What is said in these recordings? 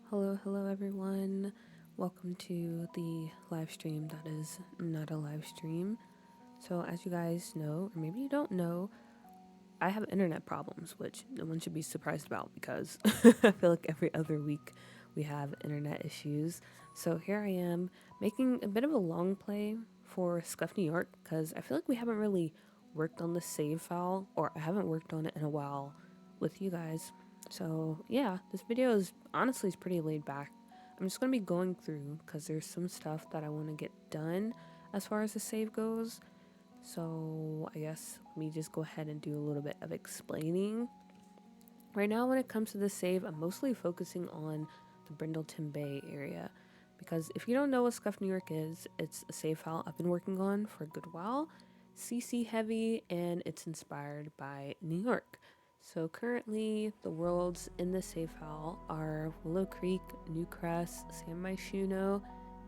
Hello everyone. Welcome to the live stream that is not a live stream. So, as you guys know, or maybe you don't know, I have internet problems, which no one should be surprised about because I feel like every other week we have internet issues. So, here I am making a bit of a long play for Scuff New York because I feel like we haven't really worked on the save file, or I haven't worked on it in a while with you guys. So, yeah, this video is honestly pretty laid back. I'm just going to be going through because there's some stuff that I want to get done as far as the save goes. So I guess let me just go ahead and do a little bit of explaining. Right now, when it comes to the save, I'm mostly focusing on the Brindleton Bay area. Because if you don't know what Scuff New York is, it's a save file I've been working on for a good while. CC heavy, and it's inspired by New York. So currently, the worlds in the save file are Willow Creek, New Crest, San Myshuno,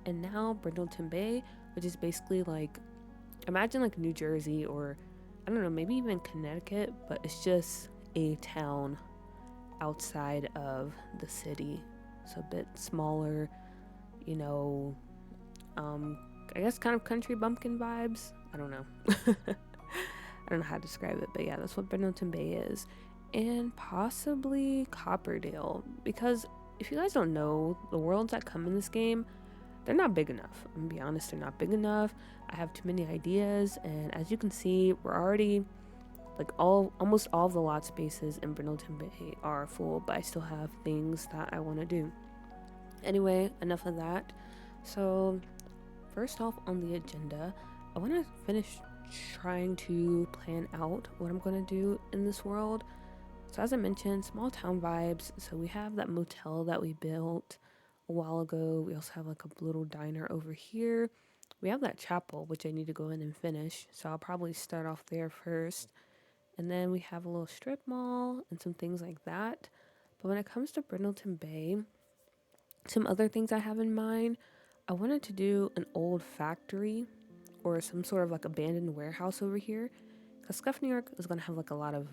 and now Brindleton Bay, which is basically like, imagine like New Jersey, or I don't know, maybe even Connecticut, but it's just a town outside of the city. So a bit smaller, you know, I guess kind of country bumpkin vibes. I don't know. I don't know how to describe it, but yeah, that's what Brindleton Bay is. And possibly Copperdale, because if you guys don't know, the worlds that come in this game, they're not big enough. I'm gonna be honest, they're not big enough. I have too many ideas, and as you can see, we're already like almost all of the lot spaces in Brindleton Bay are full, but I still have things that I want to do. Anyway, enough of that. So, first off on the agenda, I want to finish trying to plan out what I'm going to do in this world. So, as I mentioned, small town vibes. So, we have that motel that we built a while ago. We also have like a little diner over here. We have that chapel, which I need to go in and finish. So, I'll probably start off there first. And then we have a little strip mall and some things like that. But when it comes to Brindleton Bay, some other things I have in mind, I wanted to do an old factory or some sort of like abandoned warehouse over here. Because Scuff New York is going to have like a lot of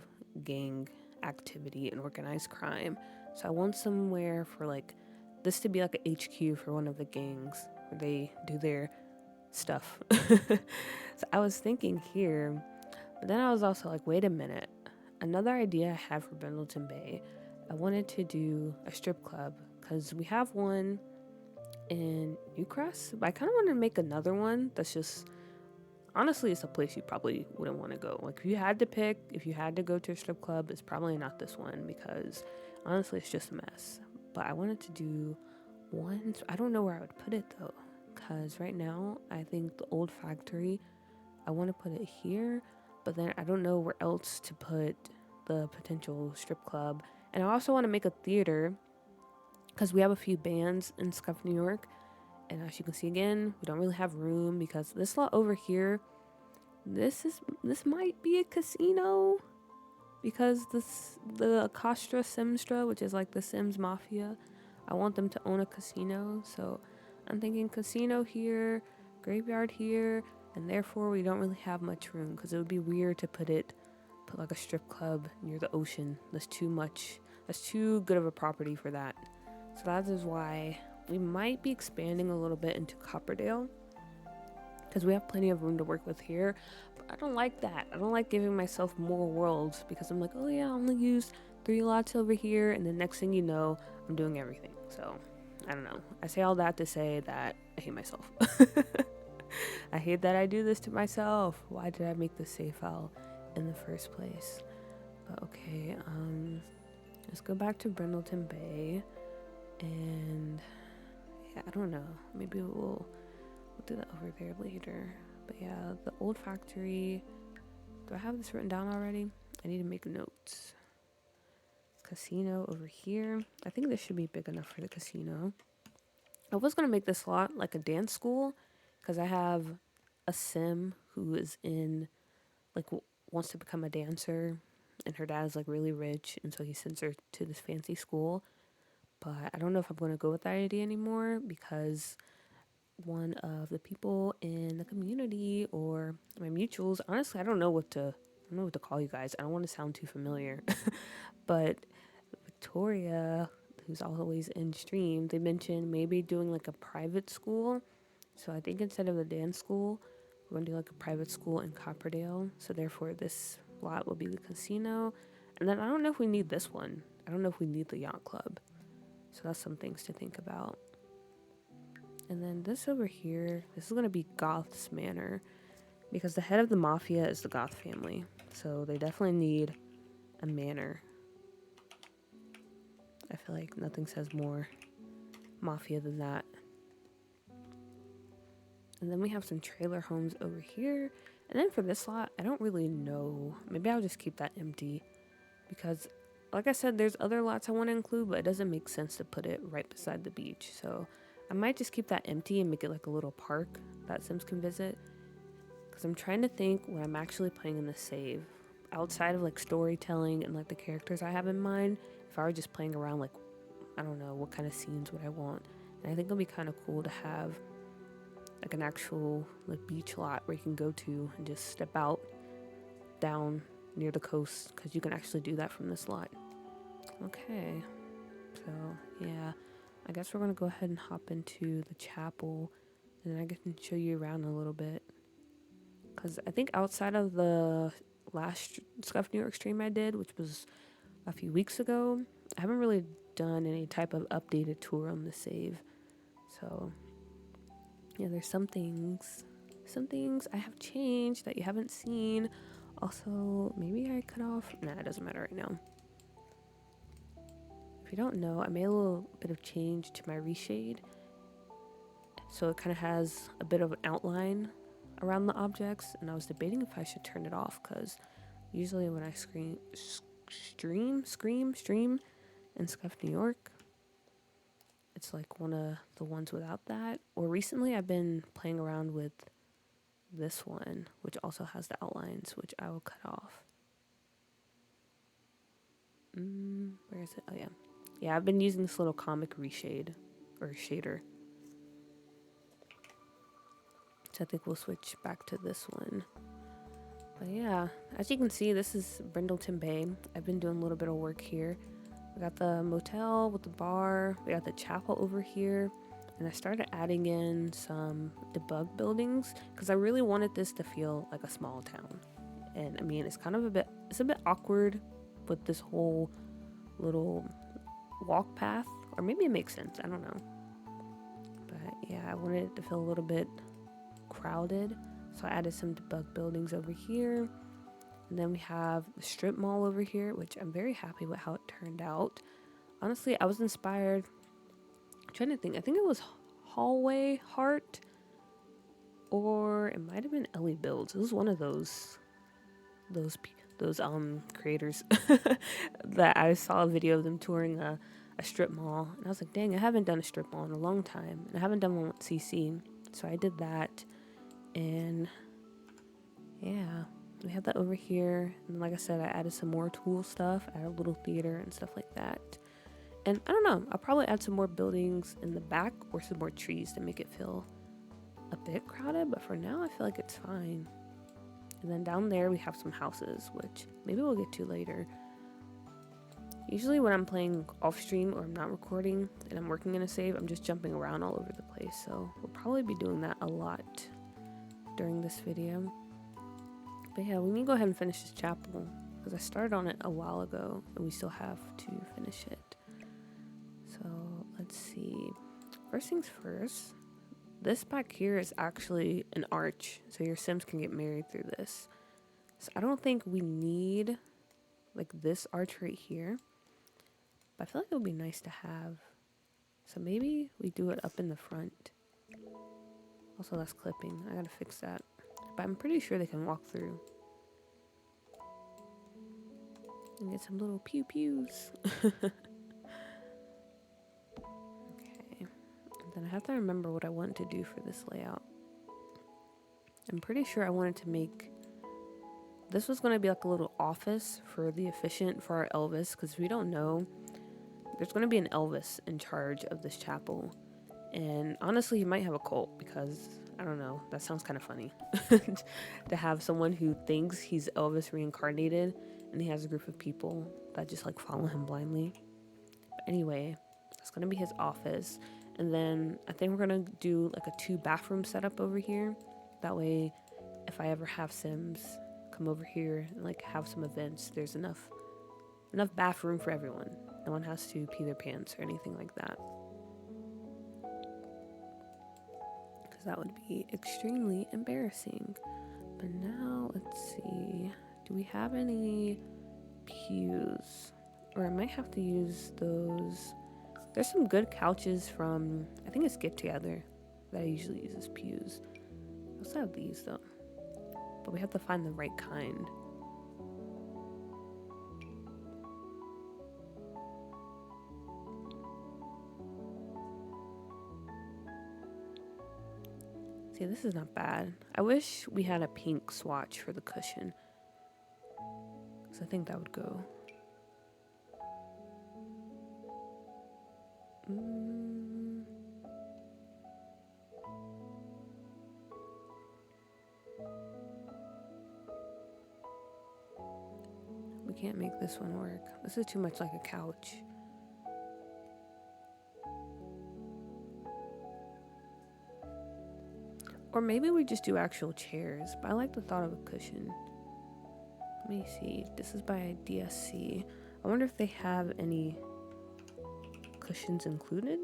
gang activity and organized crime. So I want somewhere for like this to be like a HQ for one of the gangs where they do their stuff. So I was thinking here, but then I was also like, wait a minute. Another idea I had for Brindleton Bay, I wanted to do a strip club because we have one in Newcrest, but I kind of want to make another one that's just, honestly, it's a place you probably wouldn't want to go. Like, if you had to pick, if you had to go to a strip club, it's probably not this one because honestly, it's just a mess. But I wanted to do one, I don't know where I would put it though, because right now, I think the old factory, I want to put it here, but then I don't know where else to put the potential strip club. And I also want to make a theater because we have a few bands in Scuff, New York. And as you can see again, we don't really have room because this lot over here, this might be a casino because the Costra Simstra, which is like the Sims Mafia, I want them to own a casino. So I'm thinking casino here, graveyard here, and therefore we don't really have much room because it would be weird to put like a strip club near the ocean. That's too much. That's too good of a property for that. So that is why we might be expanding a little bit into Copperdale because we have plenty of room to work with here. But I don't like that. I don't like giving myself more worlds because I'm like, oh yeah, I only use 3 lots over here, and the next thing you know, I'm doing everything. So I don't know. I say all that to say that I hate myself. I hate that I do this to myself. Why did I make this save file in the first place? But okay, let's go back to Brindleton Bay, and yeah, I don't know. Maybe we'll do that over there later. But yeah, the old factory. Do I have this written down already? I need to make notes. Casino over here. I think this should be big enough for the casino. I was gonna make this lot like a dance school because I have a sim who is in like wants to become a dancer, and her dad is like really rich, and so he sends her to this fancy school. But I don't know if I'm gonna go with that idea anymore because one of the people in the community or my mutuals, honestly, I don't know what to call you guys. I don't want to sound too familiar. But Victoria, who's always in stream, they mentioned maybe doing like a private school. So I think instead of the dance school, we're going to do like a private school in Copperdale. So therefore this lot will be the casino. And then I don't know if we need this one. I don't know if we need the yacht club. So that's some things to think about. And then this over here, this is going to be Goth's Manor. Because the head of the mafia is the Goth family. So they definitely need a manor. I feel like nothing says more mafia than that. And then we have some trailer homes over here. And then for this lot, I don't really know. Maybe I'll just keep that empty. Because, like I said, there's other lots I want to include, but it doesn't make sense to put it right beside the beach. So I might just keep that empty and make it like a little park that Sims can visit. Because I'm trying to think when I'm actually playing in the save. Outside of like storytelling and like the characters I have in mind, if I were just playing around, like, I don't know, what kind of scenes would I want? And I think it'll be kind of cool to have like an actual like beach lot where you can go to and just step out down near the coast, because you can actually do that from this lot. Okay, so yeah, I guess we're gonna go ahead and hop into the chapel, and then I can show you around a little bit. Because I think outside of the last Scuff New York stream I did, which was a few weeks ago, I haven't really done any type of updated tour on the save. So yeah, there's some things I have changed that you haven't seen. Also, maybe I cut off, nah, it doesn't matter right now. If you don't know, I made a little bit of change to my reshade. So it kind of has a bit of an outline around the objects, and I was debating if I should turn it off, because usually when I stream in Scuff New York, it's like one of the ones without that. Or recently I've been playing around with this one, which also has the outlines, which I will cut off. Where is it? Oh yeah. Yeah, I've been using this little comic reshade, or shader. So I think we'll switch back to this one. But yeah, as you can see, this is Brindleton Bay. I've been doing a little bit of work here. We got the motel with the bar. We got the chapel over here. And I started adding in some debug buildings because I really wanted this to feel like a small town. And I mean, it's a bit awkward with this whole little walk path. Or maybe it makes sense, I don't know. But yeah, I wanted it to feel a little bit crowded. So I added some debug buildings over here. And then we have the strip mall over here, which I'm very happy with how it turned out. Honestly, I was inspired. I'm trying to think. I think it was Hallway Heart, or it might have been Ellie Builds. It was one of those creators that I saw a video of them touring a strip mall, and I was like, dang, I haven't done a strip mall in a long time, and I haven't done one with CC, so I did that, and yeah. We have that over here, and like I said, I added some more tool stuff, added a little theater and stuff like that. And I don't know, I'll probably add some more buildings in the back or some more trees to make it feel a bit crowded, but for now I feel like it's fine. And then down there we have some houses, which maybe we'll get to later. Usually when I'm playing off stream or I'm not recording and I'm working in a save, I'm just jumping around all over the place, so we'll probably be doing that a lot during this video. But yeah, we need to go ahead and finish this chapel because I started on it a while ago and we still have to finish it. So let's see. First things first, this back here is actually an arch, so your Sims can get married through this. So I don't think we need like this arch right here, but I feel like it would be nice to have. So maybe we do it up in the front. Also, that's clipping. I gotta fix that. But I'm pretty sure they can walk through. And get some little pew-pews. Okay. And then I have to remember what I want to do for this layout. I'm pretty sure I wanted to make... This was going to be like a little office for the efficient for our Elvis. Because we don't know. There's going to be an Elvis in charge of this chapel. And honestly, he might have a cult because... I don't know, that sounds kind of funny to have someone who thinks he's Elvis reincarnated and he has a group of people that just like follow him blindly. But anyway, That's gonna be his office. And then I think we're gonna do like a 2-bathroom setup over here. That way, if I ever have Sims come over here and like have some events, there's enough bathroom for everyone. No one has to pee their pants or anything like that. Because that would be extremely embarrassing. But now, let's see. Do we have any pews? Or I might have to use those. There's some good couches from, I think it's Get Together, that I usually use as pews. I also have these though. But we have to find the right kind. See, this is not bad. I wish we had a pink swatch for the cushion, because I think that would go. We can't make this one work. This is too much like a couch. Or maybe we just do actual chairs, but I like the thought of a cushion. Let me see. This is by DSC. I wonder if they have any cushions included.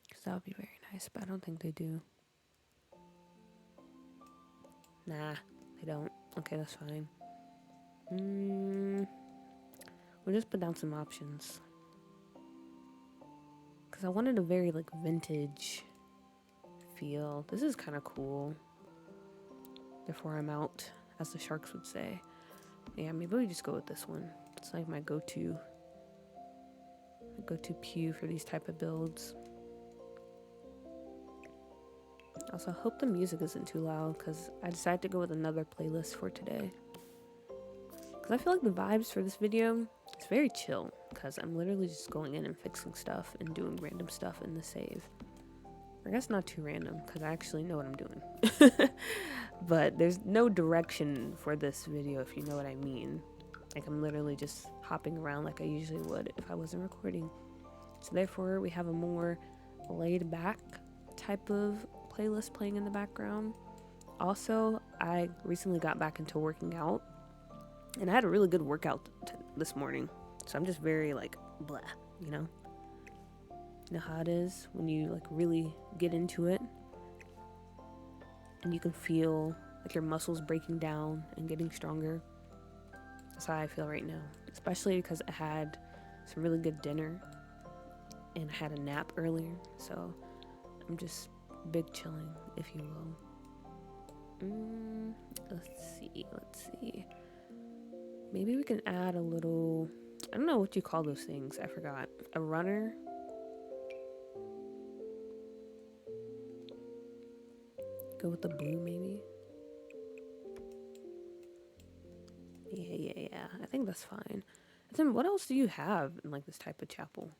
Because that would be very nice, but I don't think they do. Nah, they don't. Okay, that's fine. We'll just put down some options. Because I wanted a very, like, vintage feel. This is kind of cool. Therefore, I'm out, as the sharks would say. Yeah, maybe we just go with this one. It's like my go-to pew for these type of builds. Also, I hope the music isn't too loud, because I decided to go with another playlist for today. Because I feel like the vibes for this video, it's very chill, because I'm literally just going in and fixing stuff and doing random stuff in the save. I guess not too random, because I actually know what I'm doing. But there's no direction for this video, if you know what I mean. Like, I'm literally just hopping around like I usually would if I wasn't recording. So therefore, we have a more laid back type of playlist playing in the background. Also, I recently got back into working out, and I had a really good workout this morning. So I'm just very like blah, you know? You know how it is when you like really get into it and you can feel like your muscles breaking down and getting stronger. That's how I feel right now, especially because I had some really good dinner and I had a nap earlier. So I'm just big chilling, if you will. Let's see. Maybe we can add a little, I don't know what you call those things. I forgot. A runner. Go with the blue, maybe. Yeah. I think that's fine. And then what else do you have in like this type of chapel?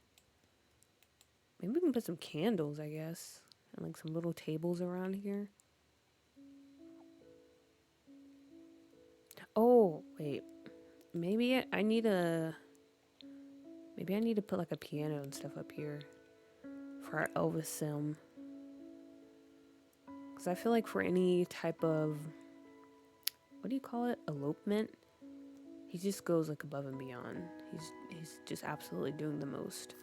Maybe we can put some candles, I guess, and like some little tables around here. Oh, wait. Maybe I need to put like a piano and stuff up here for our Elvis sim. Because I feel like for any type of, what do you call it? Elopement? He just goes like above and beyond. He's just absolutely doing the most.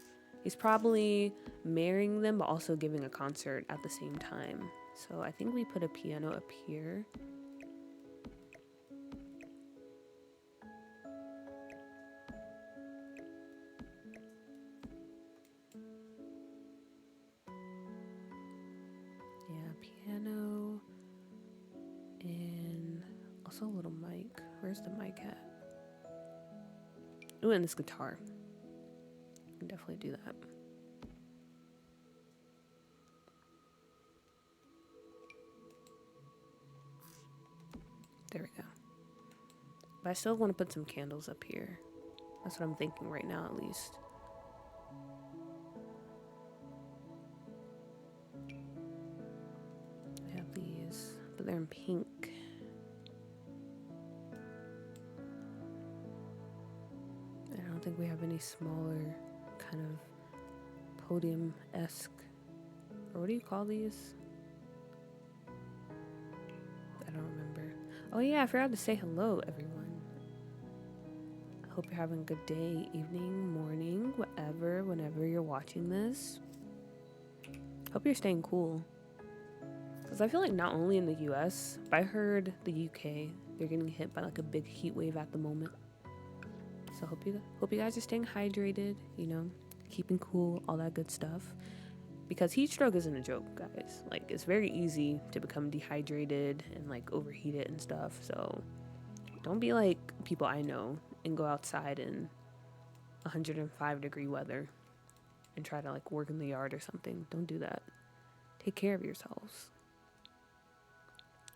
He's probably marrying them, but also giving a concert at the same time. So I think we put a piano up here. Yeah, piano. And also a little mic. Where's the mic at? Ooh, and this guitar. We can definitely do that. There we go. But I still want to put some candles up here. That's what I'm thinking right now, at least. I have these, but they're in pink. don't think we have any smaller kind of podium-esque, or what do you call these? I don't remember. Oh yeah, I forgot to say hello, everyone. I hope you're having a good day, evening, morning, whatever, whenever you're watching this. Hope you're staying cool. Because I feel like not only in the US, but I heard the UK, they're getting hit by like a big heat wave at the moment. So hope you guys are staying hydrated, you know, keeping cool, all that good stuff. Because heat stroke isn't a joke, guys. Like, it's very easy to become dehydrated and like overheat it and stuff. So don't be like people I know and go outside in 105-degree weather and try to like work in the yard or something. Don't do that. Take care of yourselves.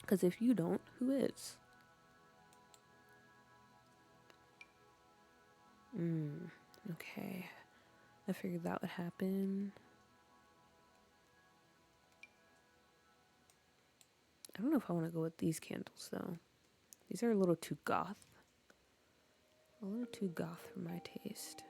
Because if you don't, who is? Okay. I figured that would happen. I don't know if I want to go with these candles, though. These are a little too goth. A little too goth for my taste.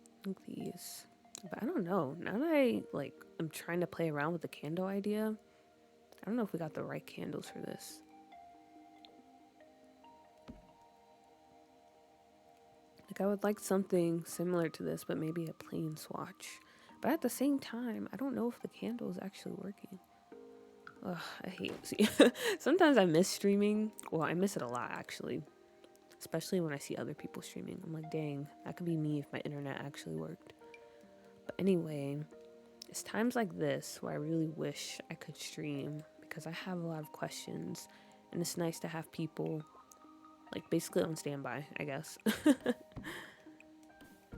I think these. But I don't know. Now that I'm trying to play around with the candle idea, I don't know if we got the right candles for this. Like, I would like something similar to this, but maybe a plain swatch. But at the same time, I don't know if the candle is actually working. Ugh, I hate it. Sometimes I miss streaming. Well, I miss it a lot, actually. Especially when I see other people streaming. I'm like, dang, that could be me if my internet actually worked. But anyway, it's times like this where I really wish I could stream because I have a lot of questions. And it's nice to have people, like, basically on standby, I guess. And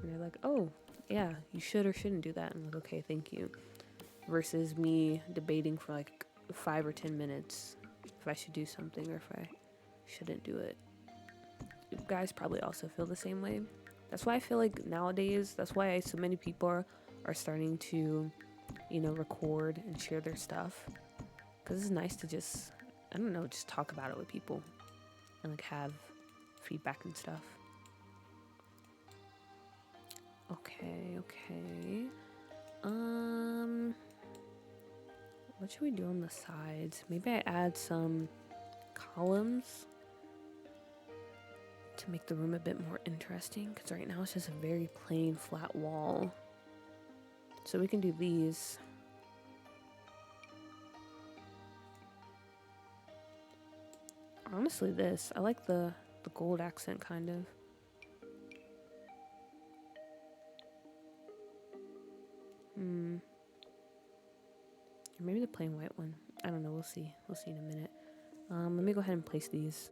they're like, oh, yeah, you should or shouldn't do that. I'm like, okay, thank you. Versus me debating for like 5 or 10 minutes if I should do something or if I shouldn't do it. You guys probably also feel the same way. That's why I feel like nowadays, that's why so many people are starting to, you know, record and share their stuff. Because it's nice to just, I don't know, just talk about it with people and like have feedback and stuff. Okay. What should we do on the sides? Maybe I add some columns to make the room a bit more interesting, because right now it's just a very plain flat wall. So we can do these. Honestly, this, I like the gold accent kind of. Or maybe the plain white one. I don't know, we'll see. We'll see in a minute. Let me go ahead and place these.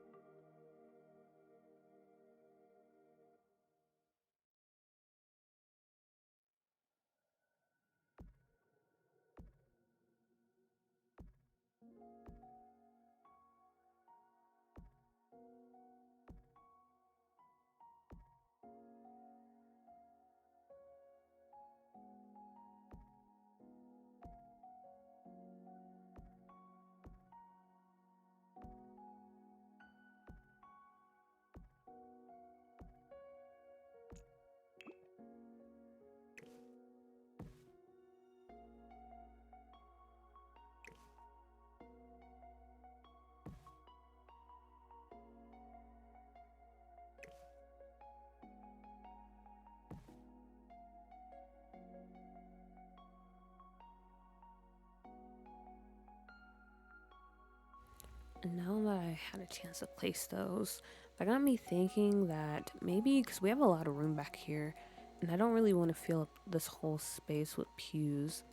And now that I had a chance to place those, that got me thinking that maybe, because we have a lot of room back here, and I don't really want to fill up this whole space with pews.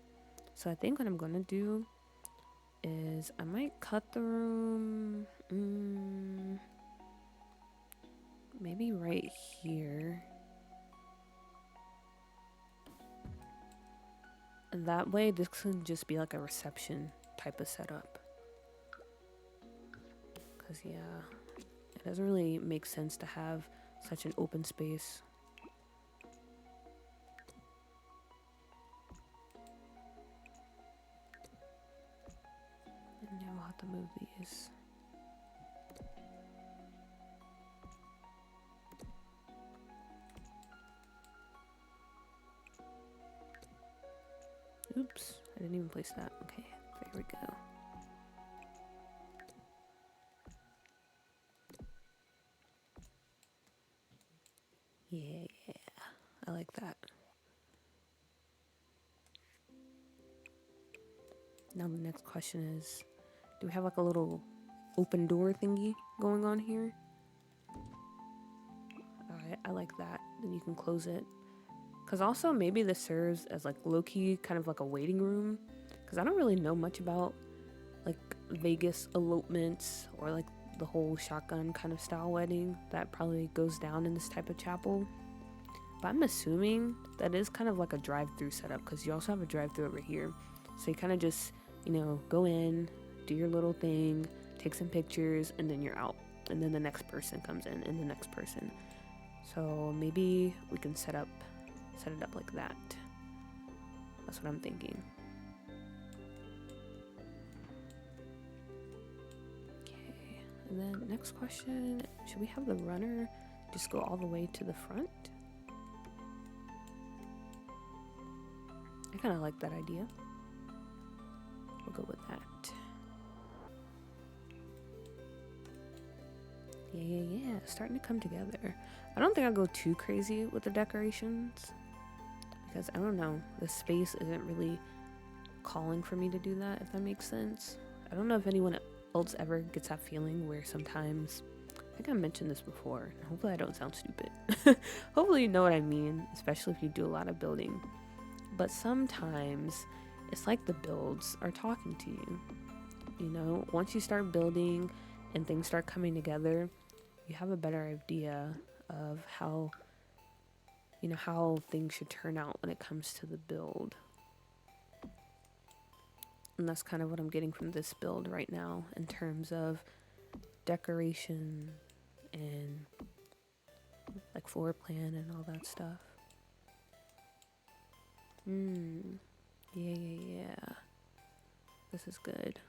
So I think what I'm going to do is I might cut the room, maybe right here. And that way this can just be like a reception type of setup. Because yeah, it doesn't really make sense to have such an open space. And now we'll have to move these. Oops, I didn't even place that. Okay, there we go. Yeah, I like that. Now the next question is, do we have like a little open door thingy going on here? Alright, I like that. Then you can close it. Because also maybe this serves as like low-key kind of like a waiting room. Because I don't really know much about like Vegas elopements or like the whole shotgun kind of style wedding that probably goes down in this type of chapel. But I'm assuming that is kind of like a drive-through setup because you also have a drive-through over here. So you kind of just, you know, go in, do your little thing, take some pictures, and then you're out. And then the next person comes in and the next person. So maybe we can set it up like that. That's what I'm thinking. Okay, and then next question, should we have the runner just go all the way to the front? I kind of like that idea. We'll go with that. Yeah, starting to come together. I don't think I'll go too crazy with the decorations because I don't know, the space isn't really calling for me to do that, if that makes sense. I don't know if anyone else ever gets that feeling where sometimes, I think I mentioned this before, and hopefully I don't sound stupid. Hopefully you know what I mean, especially if you do a lot of building. But sometimes it's like the builds are talking to you. You know, once you start building and things start coming together, you have a better idea of how, you know, how things should turn out when it comes to the build. And that's kind of what I'm getting from this build right now in terms of decoration and like floor plan and all that stuff. Yeah. This is good.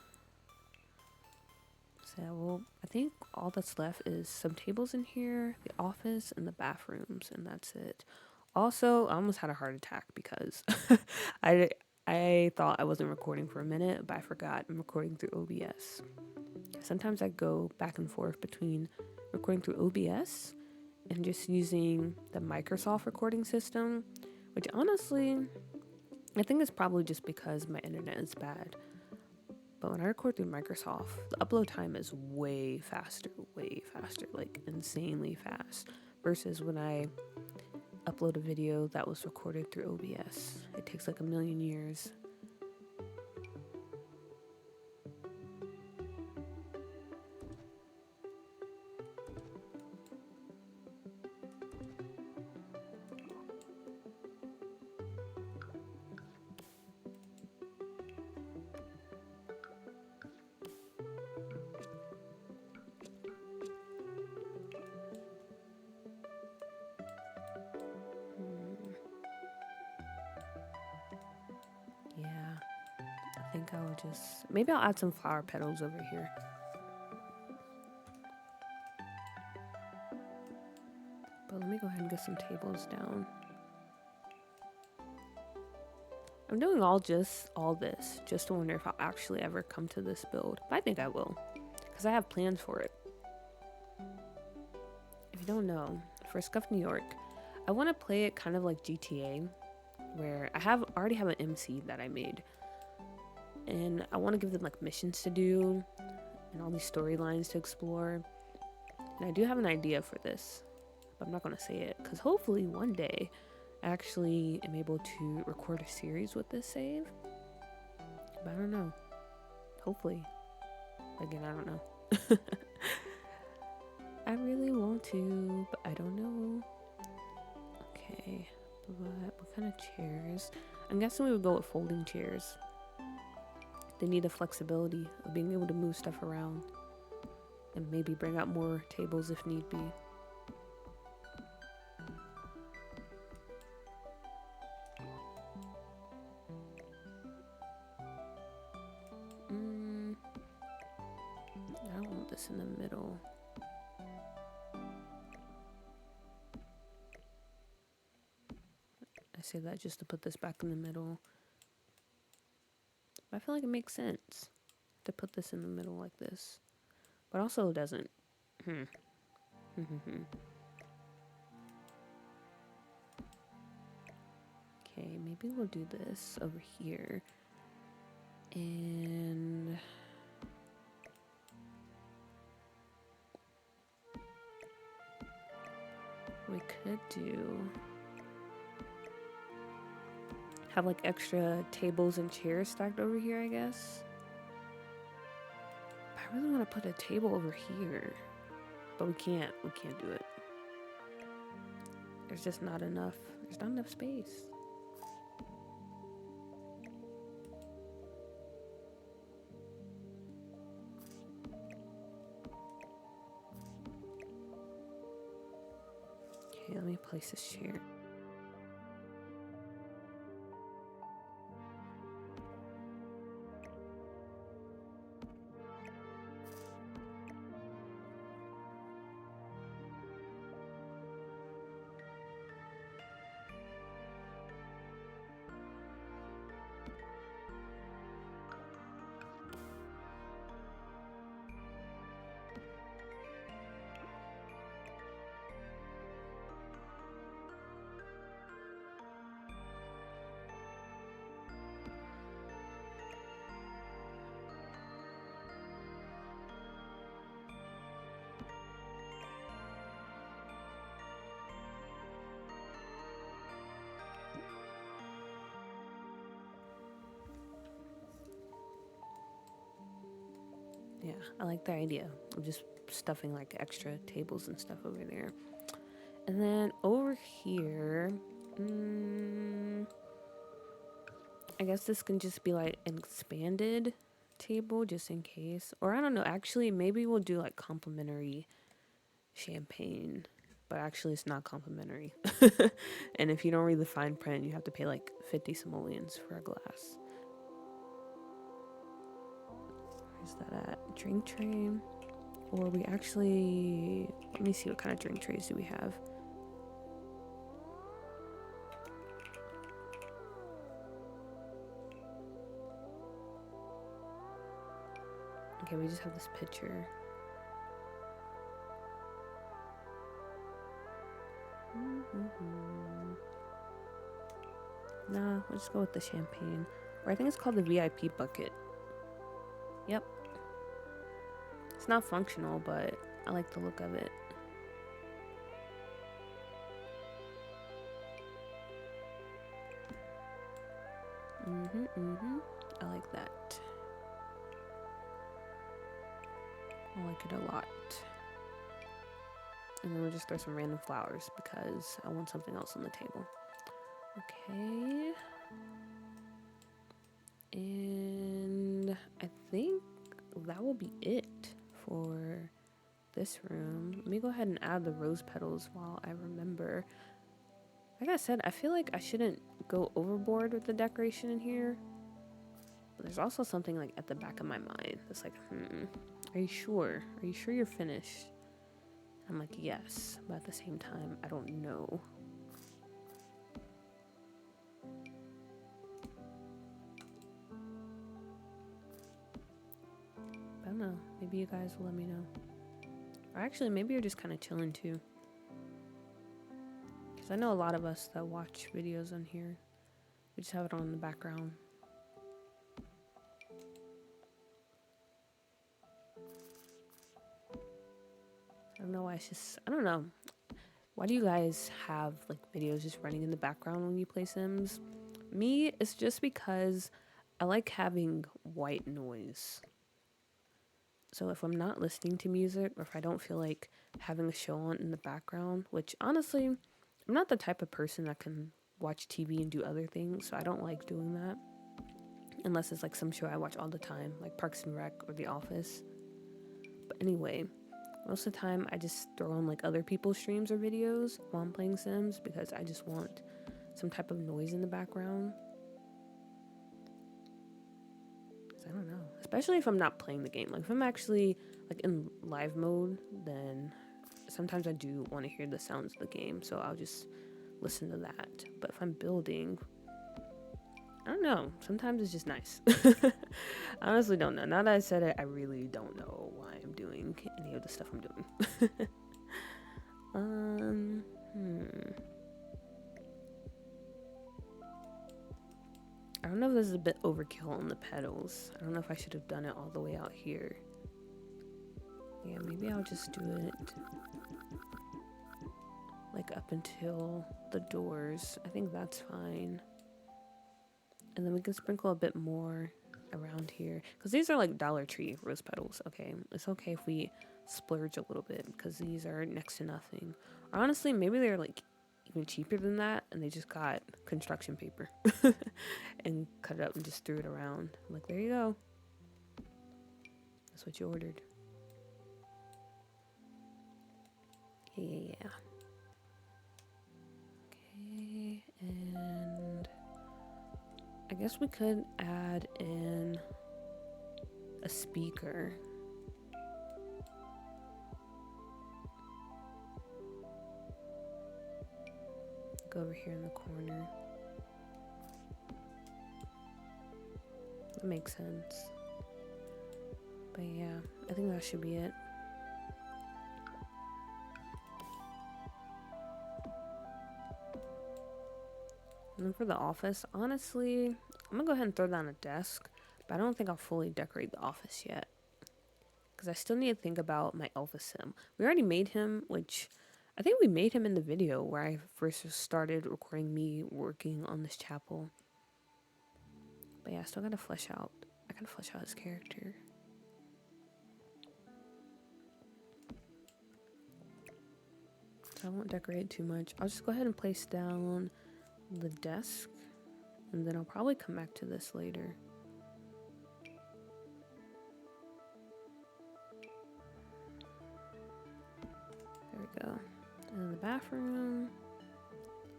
So, well, I think all that's left is some tables in here, the office, and the bathrooms, and that's it. Also, I almost had a heart attack because I thought I wasn't recording for a minute, but I forgot I'm recording through OBS. Sometimes I go back and forth between recording through OBS and just using the Microsoft recording system, which honestly, I think it's probably just because my internet is bad. But when I record through Microsoft, the upload time is way faster, like insanely fast. Versus when I upload a video that was recorded through OBS, it takes like a million years. Yeah, I think maybe I'll add some flower petals over here. But let me go ahead and get some tables down. I'm doing all this just to wonder if I'll actually ever come to this build. But I think I will, because I have plans for it. If you don't know, for Scuff New York, I want to play it kind of like GTA, where I already have an MC that I made. And I want to give them like missions to do and all these storylines to explore. And I do have an idea for this, but I'm not going to say it because hopefully one day I actually am able to record a series with this save. But I don't know. Hopefully. Again, I don't know. I really want to, but I don't know. Okay, but what kind of chairs? I'm guessing we would go with folding chairs. They need the flexibility of being able to move stuff around and maybe bring out more tables if need be. I don't want this in the middle. I say that just to put this back in the middle. But I feel like it makes sense to put this in the middle like this. But also it doesn't. Okay, maybe we'll do this over here. And we could have like extra tables and chairs stacked over here, I guess. I really want to put a table over here, but we can't do it. There's just not enough. There's not enough space. Okay, let me place this chair. Yeah, I like the idea of just stuffing like extra tables and stuff over there. And then over here, I guess this can just be like an expanded table just in case. Or I don't know, actually, maybe we'll do like complimentary champagne. But actually, it's not complimentary. And if you don't read the fine print, you have to pay like 50 simoleons for a glass. Where's that at? Drink tray. Or we actually, let me see what kind of drink trays do we have. Okay, we just have this pitcher. Nah, we'll just go with the champagne. Or I think it's called the VIP bucket. Yep. It's not functional, but I like the look of it. I like that. I like it a lot. And then we'll just throw some random flowers because I want something else on the table. Okay. And I think that will be it for this room. Let me go ahead and add the rose petals while I remember. Like I said, I feel like I shouldn't go overboard with the decoration in here. But there's also something like at the back of my mind that's like, are you sure? Are you sure you're finished? I'm like, yes, but at the same time, I don't know. I don't know. Maybe you guys will let me know. Or actually, maybe you're just kind of chilling too. Because I know a lot of us that watch videos on here, we just have it on in the background. I don't know why it's just, I don't know. Why do you guys have like videos just running in the background when you play Sims? Me, it's just because I like having white noise. So if I'm not listening to music, or if I don't feel like having a show on in the background, which honestly, I'm not the type of person that can watch TV and do other things, so I don't like doing that. Unless it's like some show I watch all the time, like Parks and Rec or The Office. But anyway, most of the time I just throw on like other people's streams or videos while I'm playing Sims because I just want some type of noise in the background. I don't know, especially if I'm not playing the game. Like if I'm actually like in live mode, then sometimes I do want to hear the sounds of the game, so I'll just listen to that. But if I'm building, I don't know. Sometimes it's just nice. I honestly don't know. Now that I said it, I really don't know why I'm doing any of the stuff I'm doing. um, I don't know if this is a bit overkill on the pedals. I don't know if I should have done it all the way out here. Yeah, maybe I'll just do it like up until the doors. I think that's fine. And then we can sprinkle a bit more around here. Because these are like Dollar Tree rose petals. Okay, it's okay if we splurge a little bit because these are next to nothing. Or honestly, maybe they're like even cheaper than that and they just got construction paper and cut it up and just threw it around. I'm like, there you go. That's what you ordered. Yeah. Okay, and I guess we could add in a speaker. Go over here in the corner. That makes sense. But yeah, I think that should be it. And then for the office, honestly, I'm gonna go ahead and throw down a desk, but I don't think I'll fully decorate the office yet. Because I still need to think about my Elvis sim. We already made him, which I think we made him in the video where I first started recording me working on this chapel. But yeah, I still gotta flesh out. I gotta flesh out his character. So I won't decorate too much. I'll just go ahead and place down the desk, and then I'll probably come back to this later. There we go. And then the bathroom.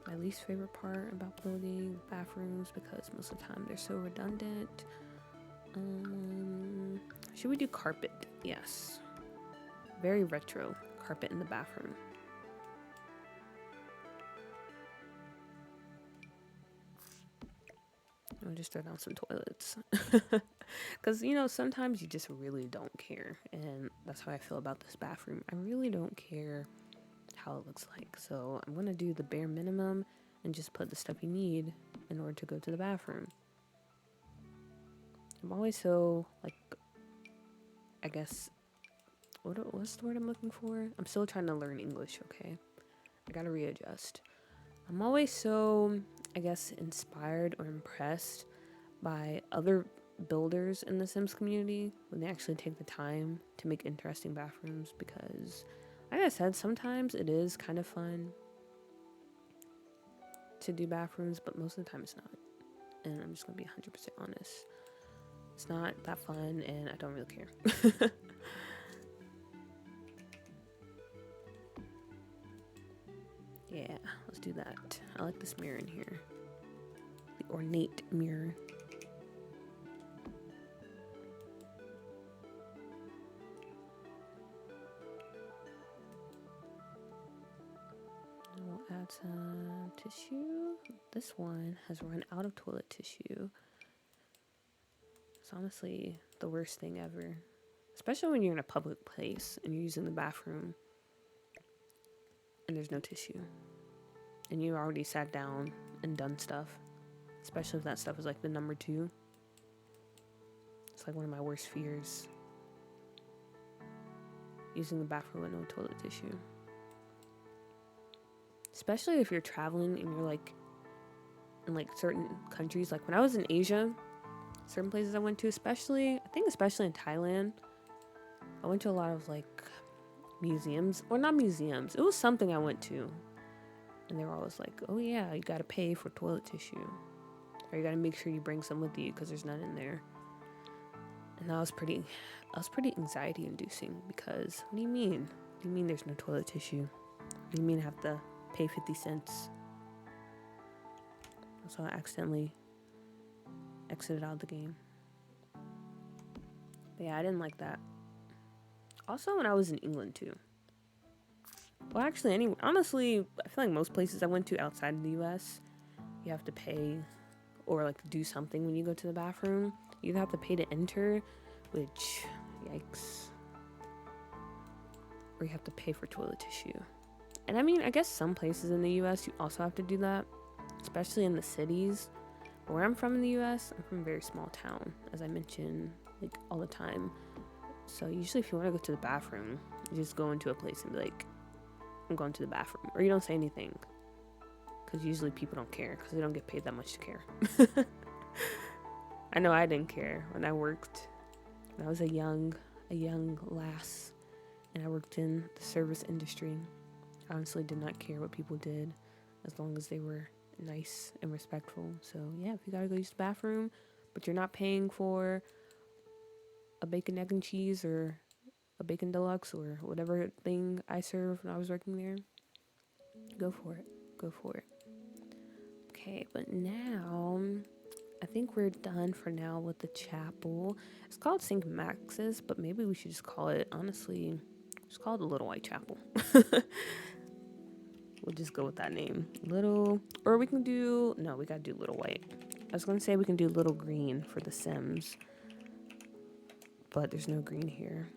My least favorite part about building bathrooms because most of the time they're so redundant. Should we do carpet? Yes. Very retro carpet in the bathroom. I'll just throw down some toilets. Because, you know, sometimes you just really don't care. And that's how I feel about this bathroom. I really don't care how it looks like. So I'm going to do the bare minimum and just put the stuff you need in order to go to the bathroom. I'm always so, like, I guess, what's the word I'm looking for? I'm still trying to learn English, okay? I gotta readjust. I'm always so, I guess, inspired or impressed by other builders in the Sims community when they actually take the time to make interesting bathrooms because, like I said, sometimes it is kind of fun to do bathrooms, but most of the time it's not. And I'm just gonna be 100% honest. It's not that fun and I don't really care. Yeah, let's do that. I like this mirror in here. The ornate mirror. And we'll add some tissue. This one has run out of toilet tissue. It's honestly the worst thing ever. Especially when you're in a public place and you're using the bathroom and there's no tissue. And you already sat down and done stuff. Especially if that stuff is like the number 2. It's like one of my worst fears. Using the bathroom with no toilet tissue. Especially if you're traveling and you're like in like certain countries. Like when I was in Asia, certain places I went to, especially in Thailand, I went to a lot of like museums, or not museums. It was something I went to. And they were always like, oh yeah, you gotta pay for toilet tissue. Or you gotta make sure you bring some with you because there's none in there. And that was pretty anxiety inducing because what do you mean? What do you mean there's no toilet tissue? What do you mean I have to pay 50 cents? So I accidentally exited out of the game. But yeah, I didn't like that. Also when I was in England too. Well, actually, honestly, I feel like most places I went to outside of the US, you have to pay or like do something when you go to the bathroom, you either have to pay to enter, which, yikes, or you have to pay for toilet tissue. And I mean, I guess some places in the US you also have to do that, especially in the cities. Where I'm from in the US, I'm from a very small town, as I mention like all the time. So usually if you want to go to the bathroom, you just go into a place and be like, I'm going to the bathroom. Or you don't say anything. Because usually people don't care because they don't get paid that much to care. I know I didn't care when I worked. When I was a young lass and I worked in the service industry. I honestly did not care what people did as long as they were nice and respectful. So yeah, if you gotta go use the bathroom, but you're not paying for a bacon, egg, and cheese or a bacon deluxe or whatever thing I served when I was working there, go for it. Go for it. Okay, but now I think we're done for now with the chapel. It's called St. Max's, but maybe we should just call it, honestly, just call it the Little White Chapel. We'll just go with that name. Little, or we can do, no, we gotta do Little White. I was gonna say we can do Little Green for the Sims, but there's no green here.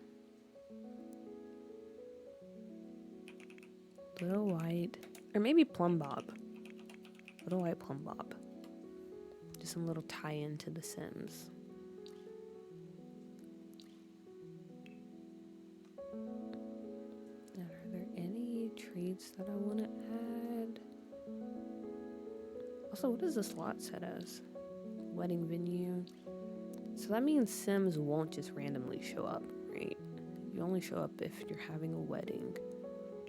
Little White, or maybe Plum Bob. Little White Plum Bob. Just some little tie-in to the Sims. And are there any traits that I want to add? Also, what does this lot set as? Wedding venue. So that means Sims won't just randomly show up, right? You only show up if you're having a wedding.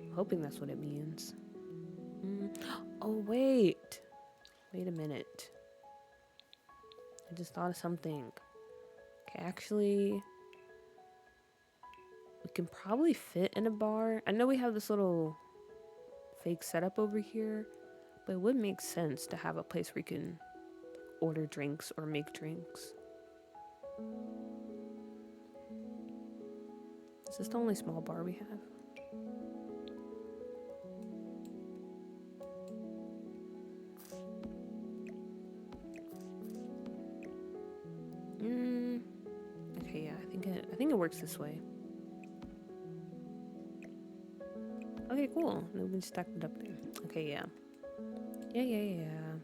I'm hoping that's what it means. Oh, wait a minute. I just thought of something. Okay, actually, we can probably fit in a bar. I know we have this little fake setup over here, but it would make sense to have a place where you can order drinks or make drinks. Is this the only small bar we have? Okay, yeah, I think it works this way. Okay, cool. We can stack it up there. Okay, yeah. Yeah.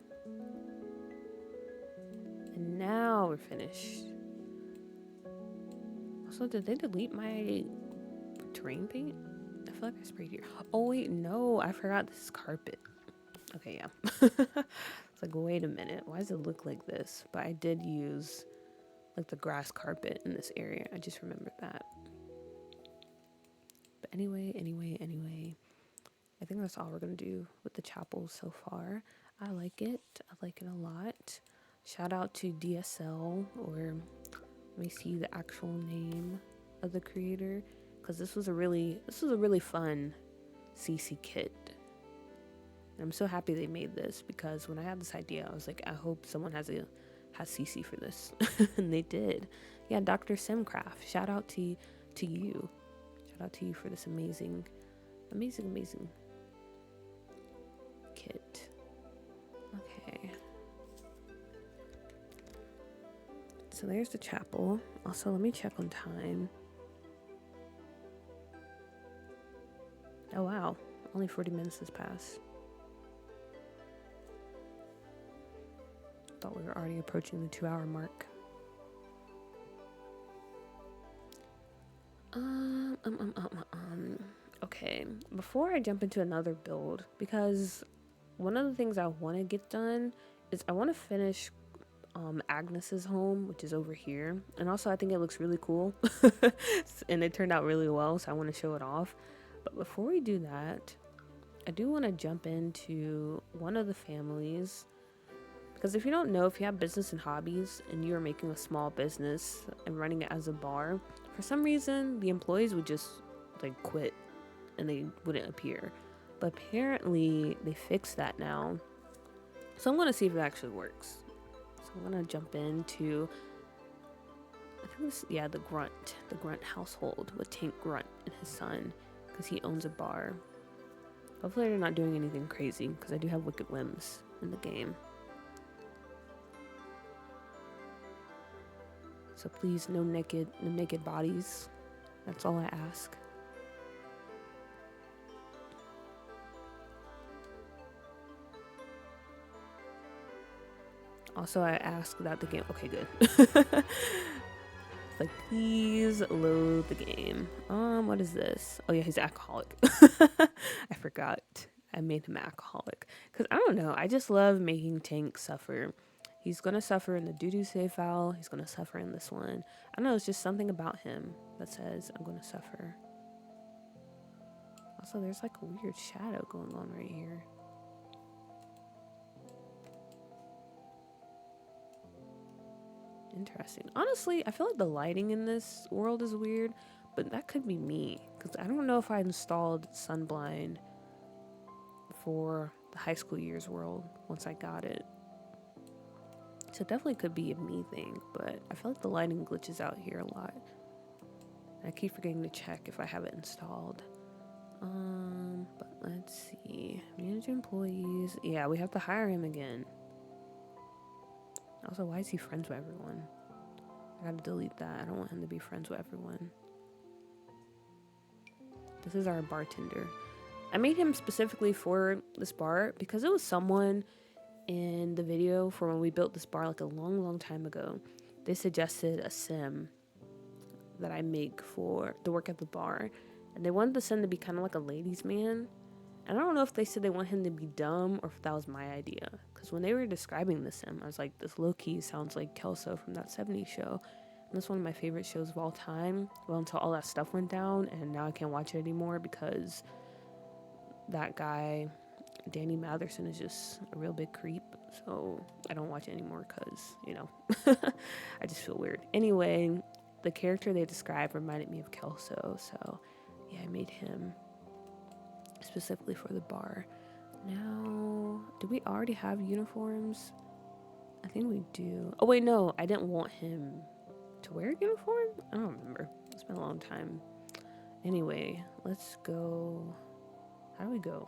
And now we're finished. Also, did they delete my terrain paint? I feel like I sprayed here. Oh, wait, no. I forgot this is carpet. Okay, yeah. It's like, wait a minute. Why does it look like this? But I did use like the grass carpet in this area. I just remembered that. But anyway, I think that's all we're gonna do with the chapel so far. I like it a lot. Shout out to DSL, or let me see the actual name of the creator, because this was a really fun CC kit. And I'm so happy they made this, because when I had this idea, I was like, I hope someone has CC for this. And they did. Yeah, Dr. Simcraft. Shout out to you. Shout out to you for this amazing kit. Okay. So there's the chapel. Also, let me check on time. Oh wow, only 40 minutes has passed. Thought we were already approaching the 2-hour mark. Okay, before I jump into another build, because one of the things I want to get done is I want to finish Agnes's home, which is over here, and also I think it looks really cool and it turned out really well, so I want to show it off. But before we do that, I do want to jump into one of the families, because if you don't know, if you have business and hobbies and you're making a small business and running it as a bar, for some reason the employees would just like quit and they wouldn't appear. But apparently they fixed that now, so I'm going to see if it actually works. So I'm going to jump into, I think this, yeah, the grunt household with Tank Grunt and his son, because he owns a bar. Hopefully they're not doing anything crazy, because I do have wicked whims in the game. So please, no naked bodies. That's all I ask. Also, I ask that the game. Okay, good. Like, please load the game. What is this? Oh yeah, he's alcoholic. I forgot. I made him alcoholic. Because I don't know. I just love making Tank suffer. He's going to suffer in the doo-doo save file. He's going to suffer in this one. I don't know. It's just something about him that says I'm going to suffer. Also, there's like a weird shadow going on right here. Interesting. Honestly, I feel like the lighting in this world is weird, but that could be me. Because I don't know if I installed Sunblind for the high school years world once I got it. So it definitely could be a me thing, but I feel like the lighting glitches out here a lot. I keep forgetting to check if I have it installed. But let's see. Manage employees. Yeah, we have to hire him again. Also, why is he friends with everyone? I gotta delete that. I don't want him to be friends with everyone. This is our bartender. I made him specifically for this bar because it was someone in the video for when we built this bar like a long time ago. They suggested a sim that I make for the work at the bar. And they wanted the sim to be kind of like a ladies' man. And I don't know if they said they want him to be dumb or if that was my idea. Because when they were describing the sim, I was like, this low-key sounds like Kelso from that 70s show. And that's one of my favorite shows of all time. Well, until all that stuff went down, and now I can't watch it anymore because that guy, Danny Matherson, is just a real big creep. So I don't watch it anymore because, you know, I just feel weird. Anyway, the character they described reminded me of Kelso. So yeah, I made him specifically for the bar. Now, do we already have uniforms? I think we do. Oh wait, no, I didn't want him to wear a uniform? I don't remember. It's been a long time. Anyway, let's go. How do we go?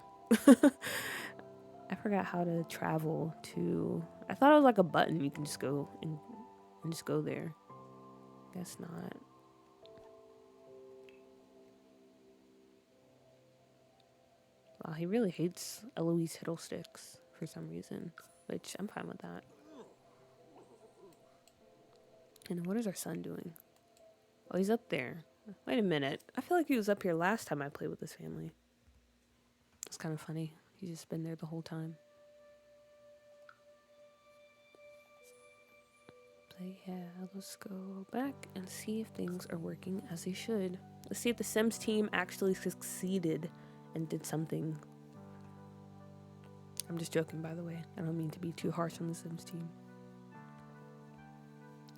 I forgot how to travel to. I thought it was like a button you can just go and just go there. Guess not. Wow, he really hates Eloise Hiddlesticks for some reason, which I'm fine with that. And what is our son doing? Oh, he's up there. Wait a minute. I feel like he was up here last time I played with this family. It's kind of funny. He's just been there the whole time. But yeah, let's go back and see if things are working as they should. Let's see if the Sims team actually succeeded and did something. I'm just joking, by the way. I don't mean to be too harsh on the Sims team.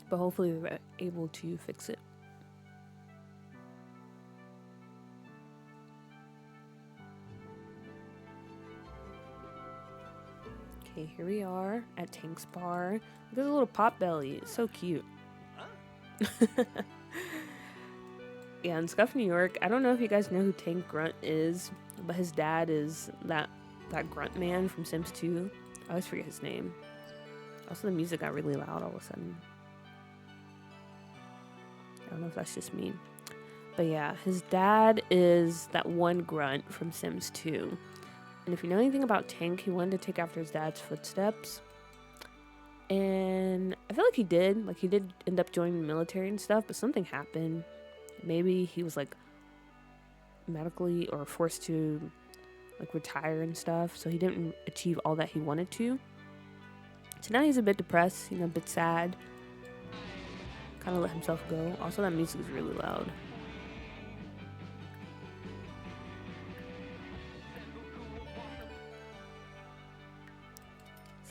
But hopefully they're able to fix it. Okay, here we are at Tank's bar. There's a little pot belly. It's so cute. Yeah, in Scuff, New York, I don't know if you guys know who Tank Grunt is, but his dad is that grunt man from Sims 2. I always forget his name. Also, the music got really loud all of a sudden. I don't know if that's just me. But yeah, his dad is that one grunt from Sims 2. And if you know anything about Tank, he wanted to take after his dad's footsteps. And I feel like he did. Like, he did end up joining the military and stuff, but something happened. Maybe he was, like, medically or forced to, like, retire and stuff. So he didn't achieve all that he wanted to. So now he's a bit depressed, you know, a bit sad. Kind of let himself go. Also, that music is really loud.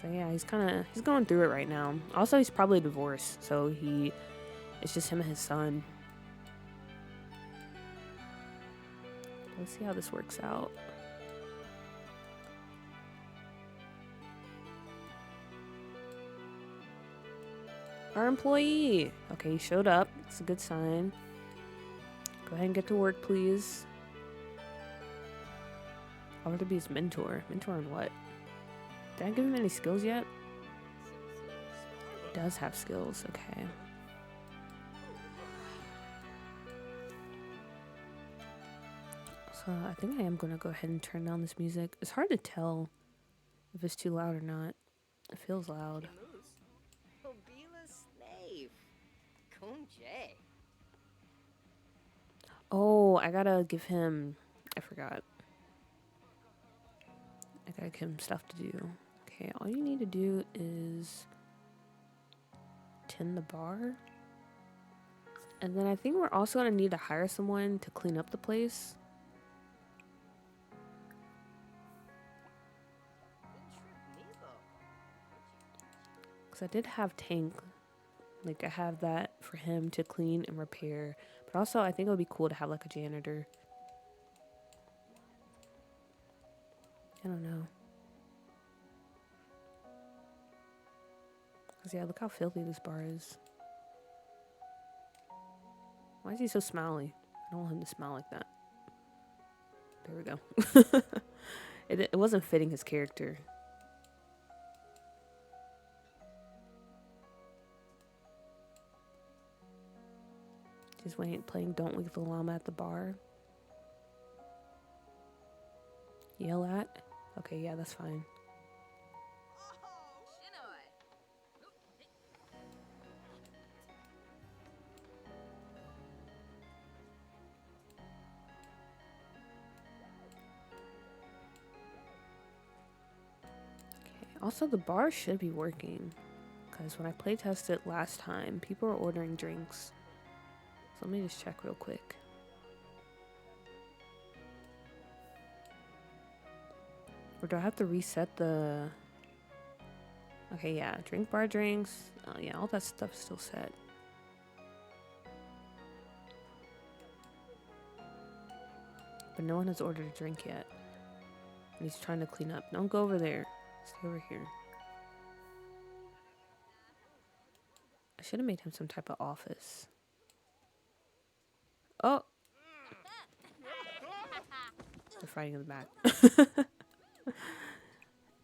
So yeah, he's going through it right now. Also, he's probably divorced, so it's just him and his son. Let's see how this works out. Our employee. Okay, he showed up. It's a good sign. Go ahead and get to work, please. I want to be his mentor. Mentor on what? Did I give him any skills yet? He does have skills. Okay. So I think I am going to go ahead and turn down this music. It's hard to tell if it's too loud or not. It feels loud. Oh, I gotta give him... I forgot. I gotta give him stuff to do. Okay, all you need to do is tend the bar. And then I think we're also gonna need to hire someone to clean up the place. Because I did have Tank. Like, I have that for him to clean and repair. But also, I think it would be cool to have, like, a janitor. I don't know. Because, yeah, look how filthy this bar is. Why is he so smiley? I don't want him to smile like that. There we go. It wasn't fitting his character. Just playing Don't Leave the Llama at the bar. Yell at? Okay, yeah, that's fine. Okay, also the bar should be working. Because when I play tested last time, people were ordering drinks. So let me just check real quick. Or do I have to reset the... Okay, yeah. Drink bar drinks. Oh, yeah, all that stuff's still set. But no one has ordered a drink yet. And he's trying to clean up. Don't go over there. Stay over here. I should have made him some type of office. Oh! They're fighting in the back.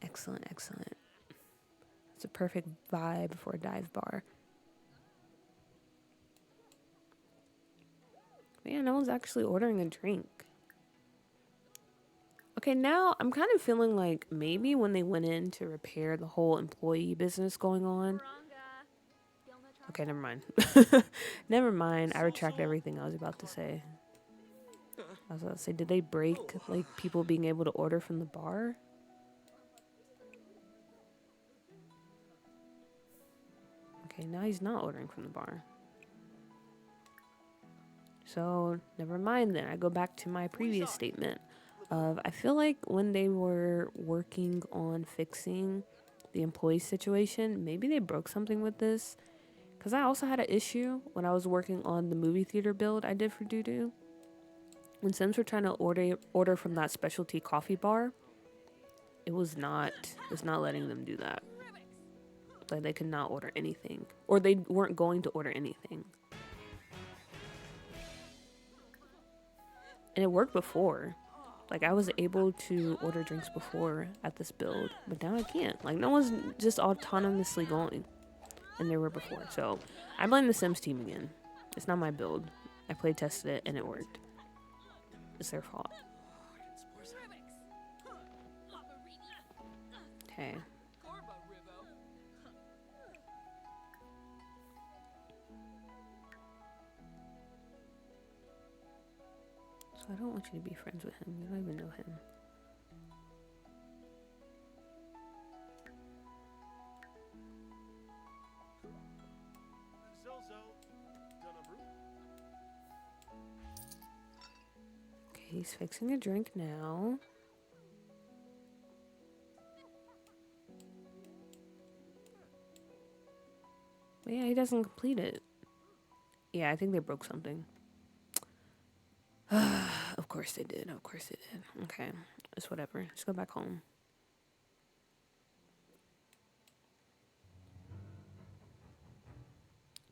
Excellent, excellent. It's a perfect vibe for a dive bar. But yeah, no one's actually ordering a drink. Okay, now I'm kind of feeling like maybe when they went in to repair the whole employee business going on. Okay, never mind. Never mind. I retract everything I was about to say. I was about to say, did they break like people being able to order from the bar? Okay, now he's not ordering from the bar. So, never mind then. I go back to my previous statement of I feel like when they were working on fixing the employee situation, maybe they broke something with this. Because I also had an issue when I was working on the movie theater build I did for Doodoo. When Sims were trying to order from that specialty coffee bar, it's not letting them do that. Like they could not order anything. Or they weren't going to order anything. And it worked before. Like I was able to order drinks before at this build, but now I can't. Like no one's just autonomously going. And they were before. So I blame the Sims team again. It's not my build. I play tested it and it worked. It's their fault. Okay. So I don't want you to be friends with him. You don't even know him. Okay, he's fixing a drink now. But yeah, he doesn't complete it. Yeah, I think they broke something. Of course they did. Of course they did. Okay. It's whatever. Just go back home.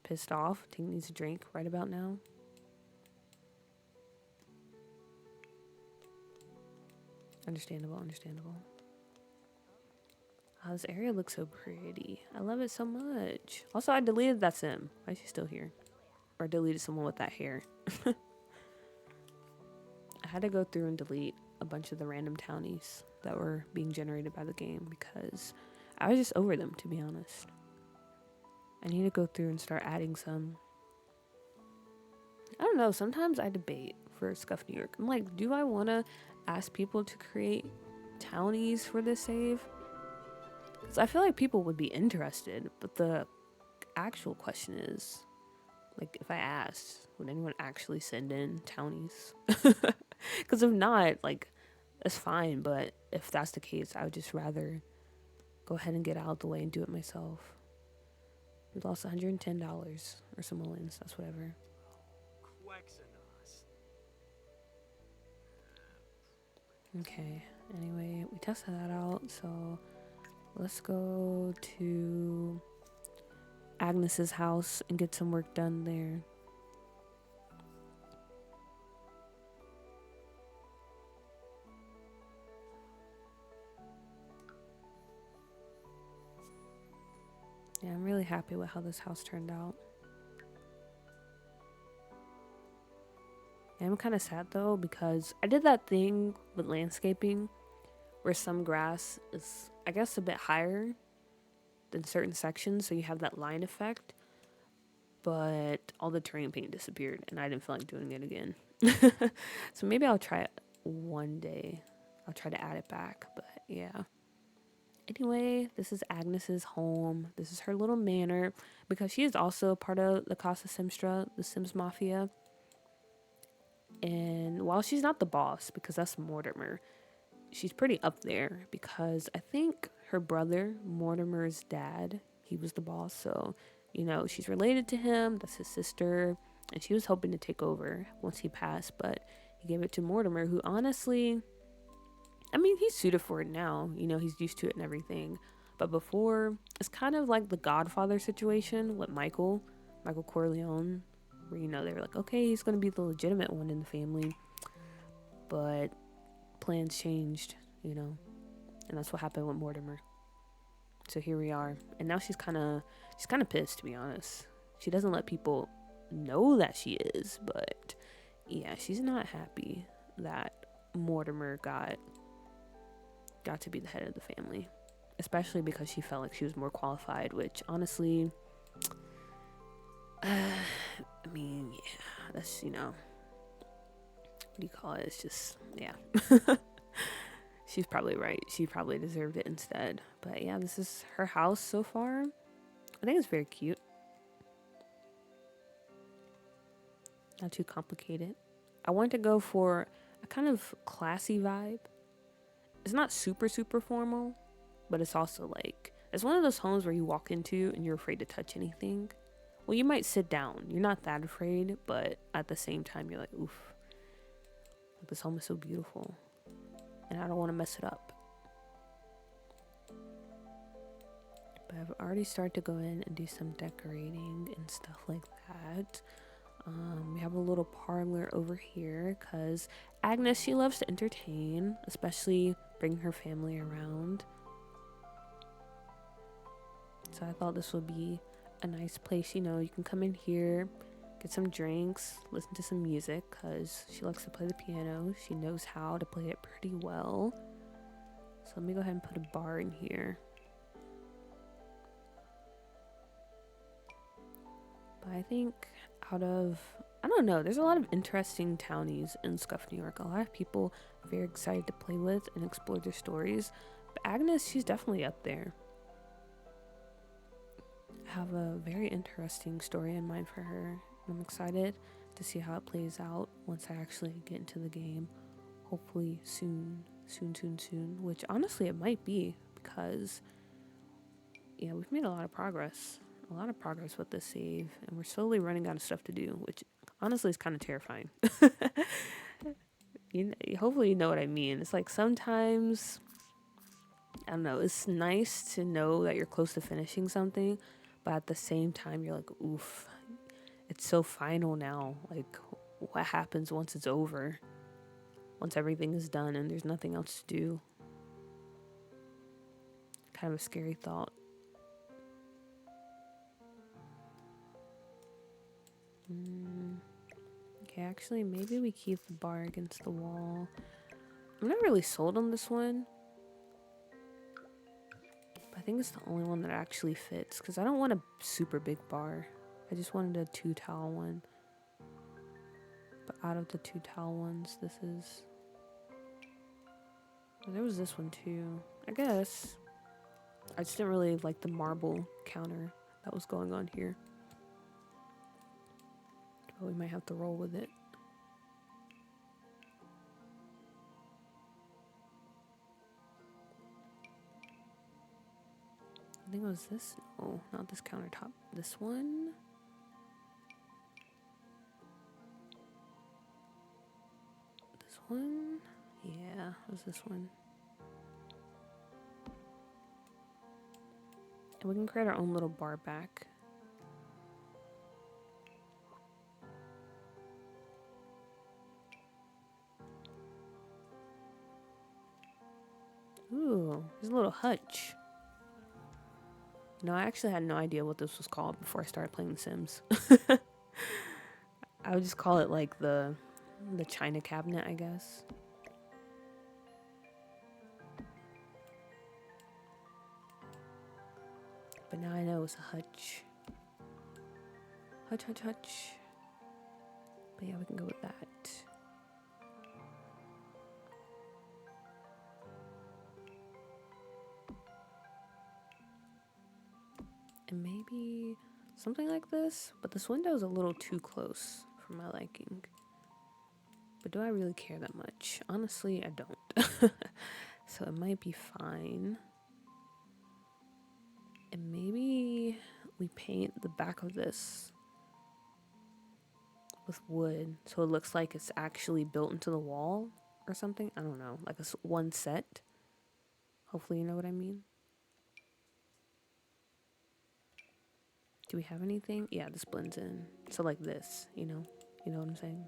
Pissed off. Tink needs a drink right about now. Understandable, understandable. Oh, this area looks so pretty. I love it so much. Also, I deleted that sim. Why is he still here? Or deleted someone with that hair. I had to go through and delete a bunch of the random townies that were being generated by the game because I was just over them, to be honest. I need to go through and start adding some. I don't know, sometimes I debate for Scuff New York. I'm like, do I want to ask people to create townies for this save? Because I feel like people would be interested, but the actual question is, like, if I asked, would anyone actually send in townies? Because if not, like, it's fine, but if that's the case, I would just rather go ahead and get out of the way and do it myself. We lost $110 or simoleons, that's whatever. Okay, anyway, we tested that out, so let's go to Agnes's house and get some work done there. Yeah, I'm really happy with how this house turned out. I'm kind of sad though because I did that thing with landscaping where some grass is, I guess, a bit higher than certain sections, so you have that line effect, but all the terrain paint disappeared and I didn't feel like doing it again. So maybe I'll try it one day. I'll try to add it back, but yeah. Anyway, this is Agnes's home. This is her little manor because she is also part of the Casa Simstra, the Sims Mafia. And while she's not the boss, because that's Mortimer, she's pretty up there because I think her brother, Mortimer's dad, he was the boss. So, you know, she's related to him. That's his sister. And she was hoping to take over once he passed, but he gave it to Mortimer, who honestly, I mean, he's suited for it now. You know, he's used to it and everything. But before, it's kind of like the Godfather situation with Michael Corleone, where, you know, they were like, okay, he's going to be the legitimate one in the family. But plans changed, you know, and that's what happened with Mortimer. So here we are. And now she's kind of pissed, to be honest. She doesn't let people know that she is, but yeah, she's not happy that Mortimer got to be the head of the family, especially because she felt like she was more qualified, which honestly, I mean, yeah, that's, you know, what do you call it? It's just, yeah. She's probably right. She probably deserved it instead. But yeah, this is her house so far. I think it's very cute. Not too complicated. I wanted to go for a kind of classy vibe. It's not super, super formal, but it's also like, it's one of those homes where you walk into and you're afraid to touch anything. Well, you might sit down. You're not that afraid, but at the same time, you're like, oof. Like, this home is so beautiful. And I don't want to mess it up. But I've already started to go in and do some decorating and stuff like that. We have a little parlor over here because Agnes, she loves to entertain, especially bring her family around. So I thought this would be a nice place. You know, you can come in here, get some drinks, listen to some music because she likes to play the piano. She knows how to play it pretty well. So let me go ahead and put a bar in here. But I think out of, I don't know, there's a lot of interesting townies in Scuff, New York. A lot of people are very excited to play with and explore their stories. But Agnes, she's definitely up there. I have a very interesting story in mind for her. I'm excited to see how it plays out once I actually get into the game. Hopefully soon, which honestly it might be because, yeah, we've made a lot of progress with this save, and we're slowly running out of stuff to do, which honestly is kind of terrifying. Hopefully you know what I mean. It's like sometimes, I don't know, it's nice to know that you're close to finishing something, but at the same time you're like, oof, it's so final now. Like, what happens once it's over? Once everything is done and there's nothing else to do? Kind of a scary thought. Okay, actually, maybe we keep the bar against the wall. I'm not really sold on this one. But I think it's the only one that actually fits. Because I don't want a super big bar. I just wanted a 2 towel one. But out of the 2 towel ones, this is... There was this one too. I guess. I just didn't really like the marble counter that was going on here. But we might have to roll with it. I think it was this. Oh, not this countertop. This one. This one. Yeah, it was this one. And we can create our own little bar back. Ooh, there's a little hutch. No, I actually had no idea what this was called before I started playing The Sims. I would just call it like the china cabinet, I guess. But now I know it's a hutch. Hutch, hutch, hutch. But yeah, we can go with that. And maybe something like this. But this window is a little too close for my liking. But do I really care that much? Honestly, I don't. So it might be fine. And maybe we paint the back of this with wood so it looks like it's actually built into the wall or something. I don't know. Like a one set. Hopefully you know what I mean. Do we have anything? Yeah, this blends in. So like this, you know? You know what I'm saying?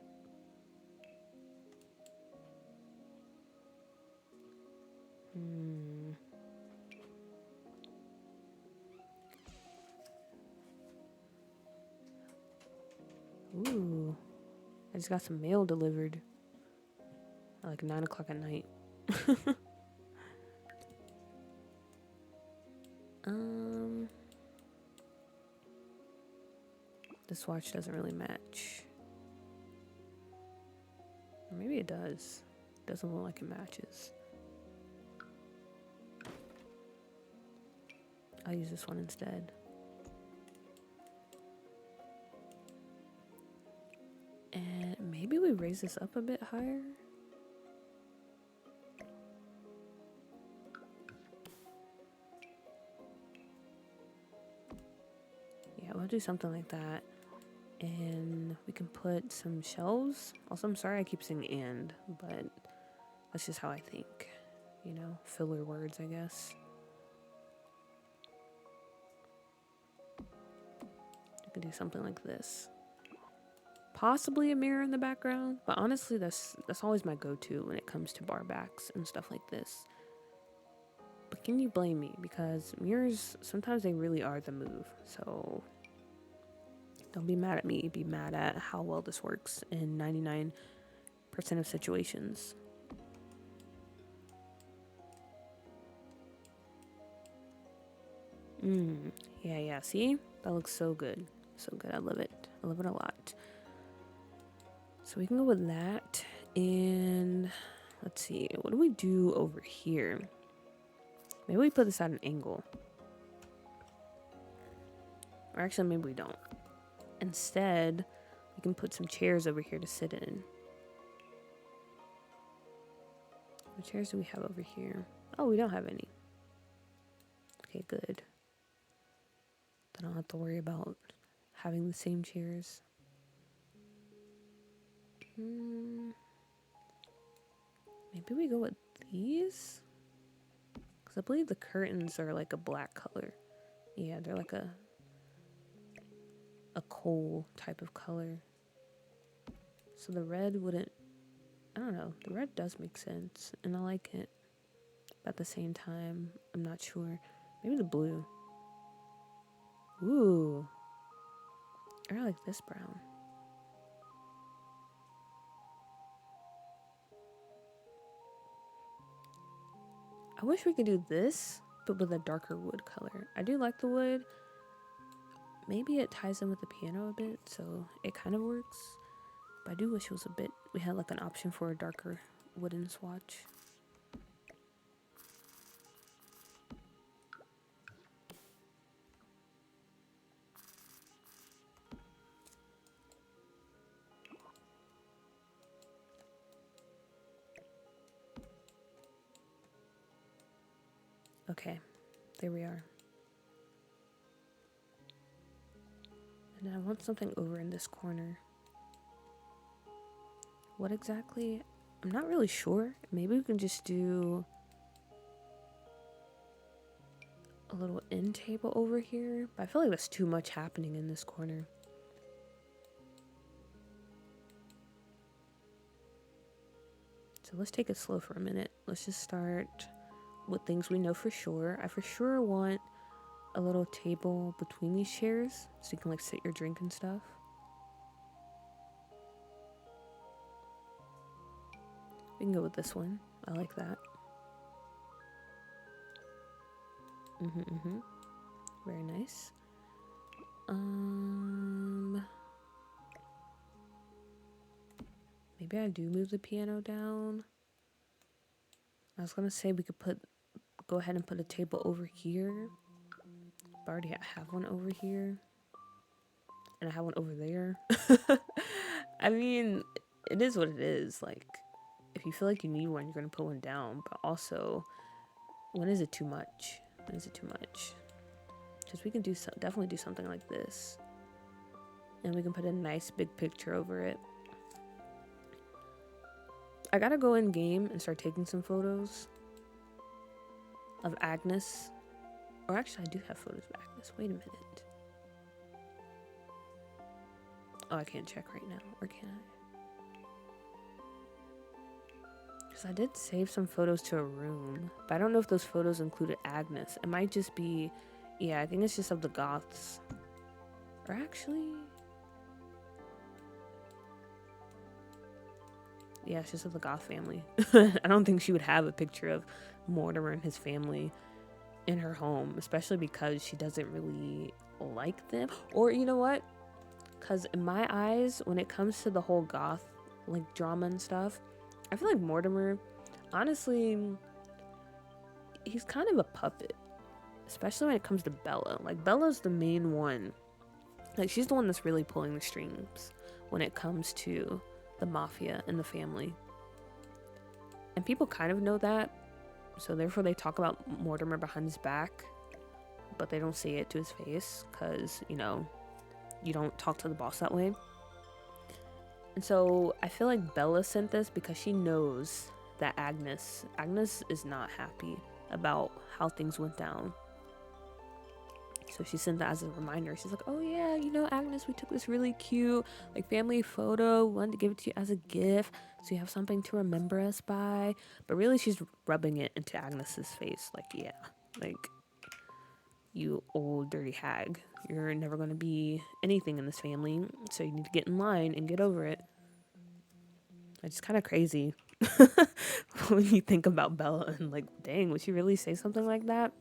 Ooh. I just got some mail delivered. At like 9 o'clock at night. This watch doesn't really match. Or maybe it does. It doesn't look like it matches. I'll use this one instead. And maybe we raise this up a bit higher. Yeah, we'll do something like that. And we can put some shelves. Also, I'm sorry I keep saying and, but that's just how I think. You know, filler words, I guess. We could do something like this. Possibly a mirror in the background, but honestly, that's always my go-to when it comes to bar backs and stuff like this. But can you blame me? Because mirrors, sometimes they really are the move. So don't be mad at me. Be mad at how well this works in 99% of situations. Yeah. See? That looks so good. So good. I love it. I love it a lot. So we can go with that. And let's see. What do we do over here? Maybe we put this at an angle. Or actually, maybe we don't. Instead, we can put some chairs over here to sit in. What chairs do we have over here? Oh, we don't have any. Okay, good. Then I don't have to worry about having the same chairs. Maybe we go with these? Because I believe the curtains are like a black color. Yeah, they're like a coal type of color. So the red wouldn't... I don't know. The red does make sense. And I like it. But at the same time, I'm not sure. Maybe the blue. Ooh. I like this brown. I wish we could do this, but with a darker wood color. I do like the wood. Maybe it ties in with the piano a bit, so it kind of works. But I do wish it was a bit, we had like an option for a darker wooden swatch. Okay, there we are. And then I want something over in this corner. What exactly? I'm not really sure. Maybe we can just do a little end table over here. But I feel like that's too much happening in this corner. So let's take it slow for a minute. Let's just start with things we know for sure. I for sure want a little table between these chairs so you can like sit your drink and stuff. We can go with this one. I like that. Very nice. Maybe I do move the piano down. I was gonna say we could go ahead and put a table over here. But I already have one over here. And I have one over there. I mean, it is what it is. Like, if you feel like you need one, you're gonna put one down. But also, when is it too much? When is it too much? Because we can definitely do something like this. And we can put a nice big picture over it. I gotta go in game and start taking some photos of Agnes. Or actually, I do have photos of Agnes. Wait a minute. Oh, I can't check right now. Or can I? Because I did save some photos to a room. But I don't know if those photos included Agnes. It might just be... Yeah, I think it's just of the goths. Or actually... Yeah, it's just of the goth family. I don't think she would have a picture of Mortimer and his family in her home. Especially because she doesn't really like them. Or, you know what? Because in my eyes, when it comes to the whole goth, like, drama and stuff, I feel like Mortimer, honestly, he's kind of a puppet. Especially when it comes to Bella. Like, Bella's the main one. Like, she's the one that's really pulling the strings when it comes to the mafia and the family. And people kind of know that. So, therefore, they talk about Mortimer behind his back. But they don't say it to his face. Because, you know, you don't talk to the boss that way. And so, I feel like Bella sent this because she knows that Agnes is not happy about how things went down. So she sent that as a reminder. She's like, oh yeah, you know, Agnes, we took this really cute, like, family photo. We wanted to give it to you as a gift so you have something to remember us by. But really, she's rubbing it into Agnes's face. Like, yeah, like, you old dirty hag. You're never going to be anything in this family. So you need to get in line and get over it. It's kind of crazy when you think about Bella and like, dang, would she really say something like that?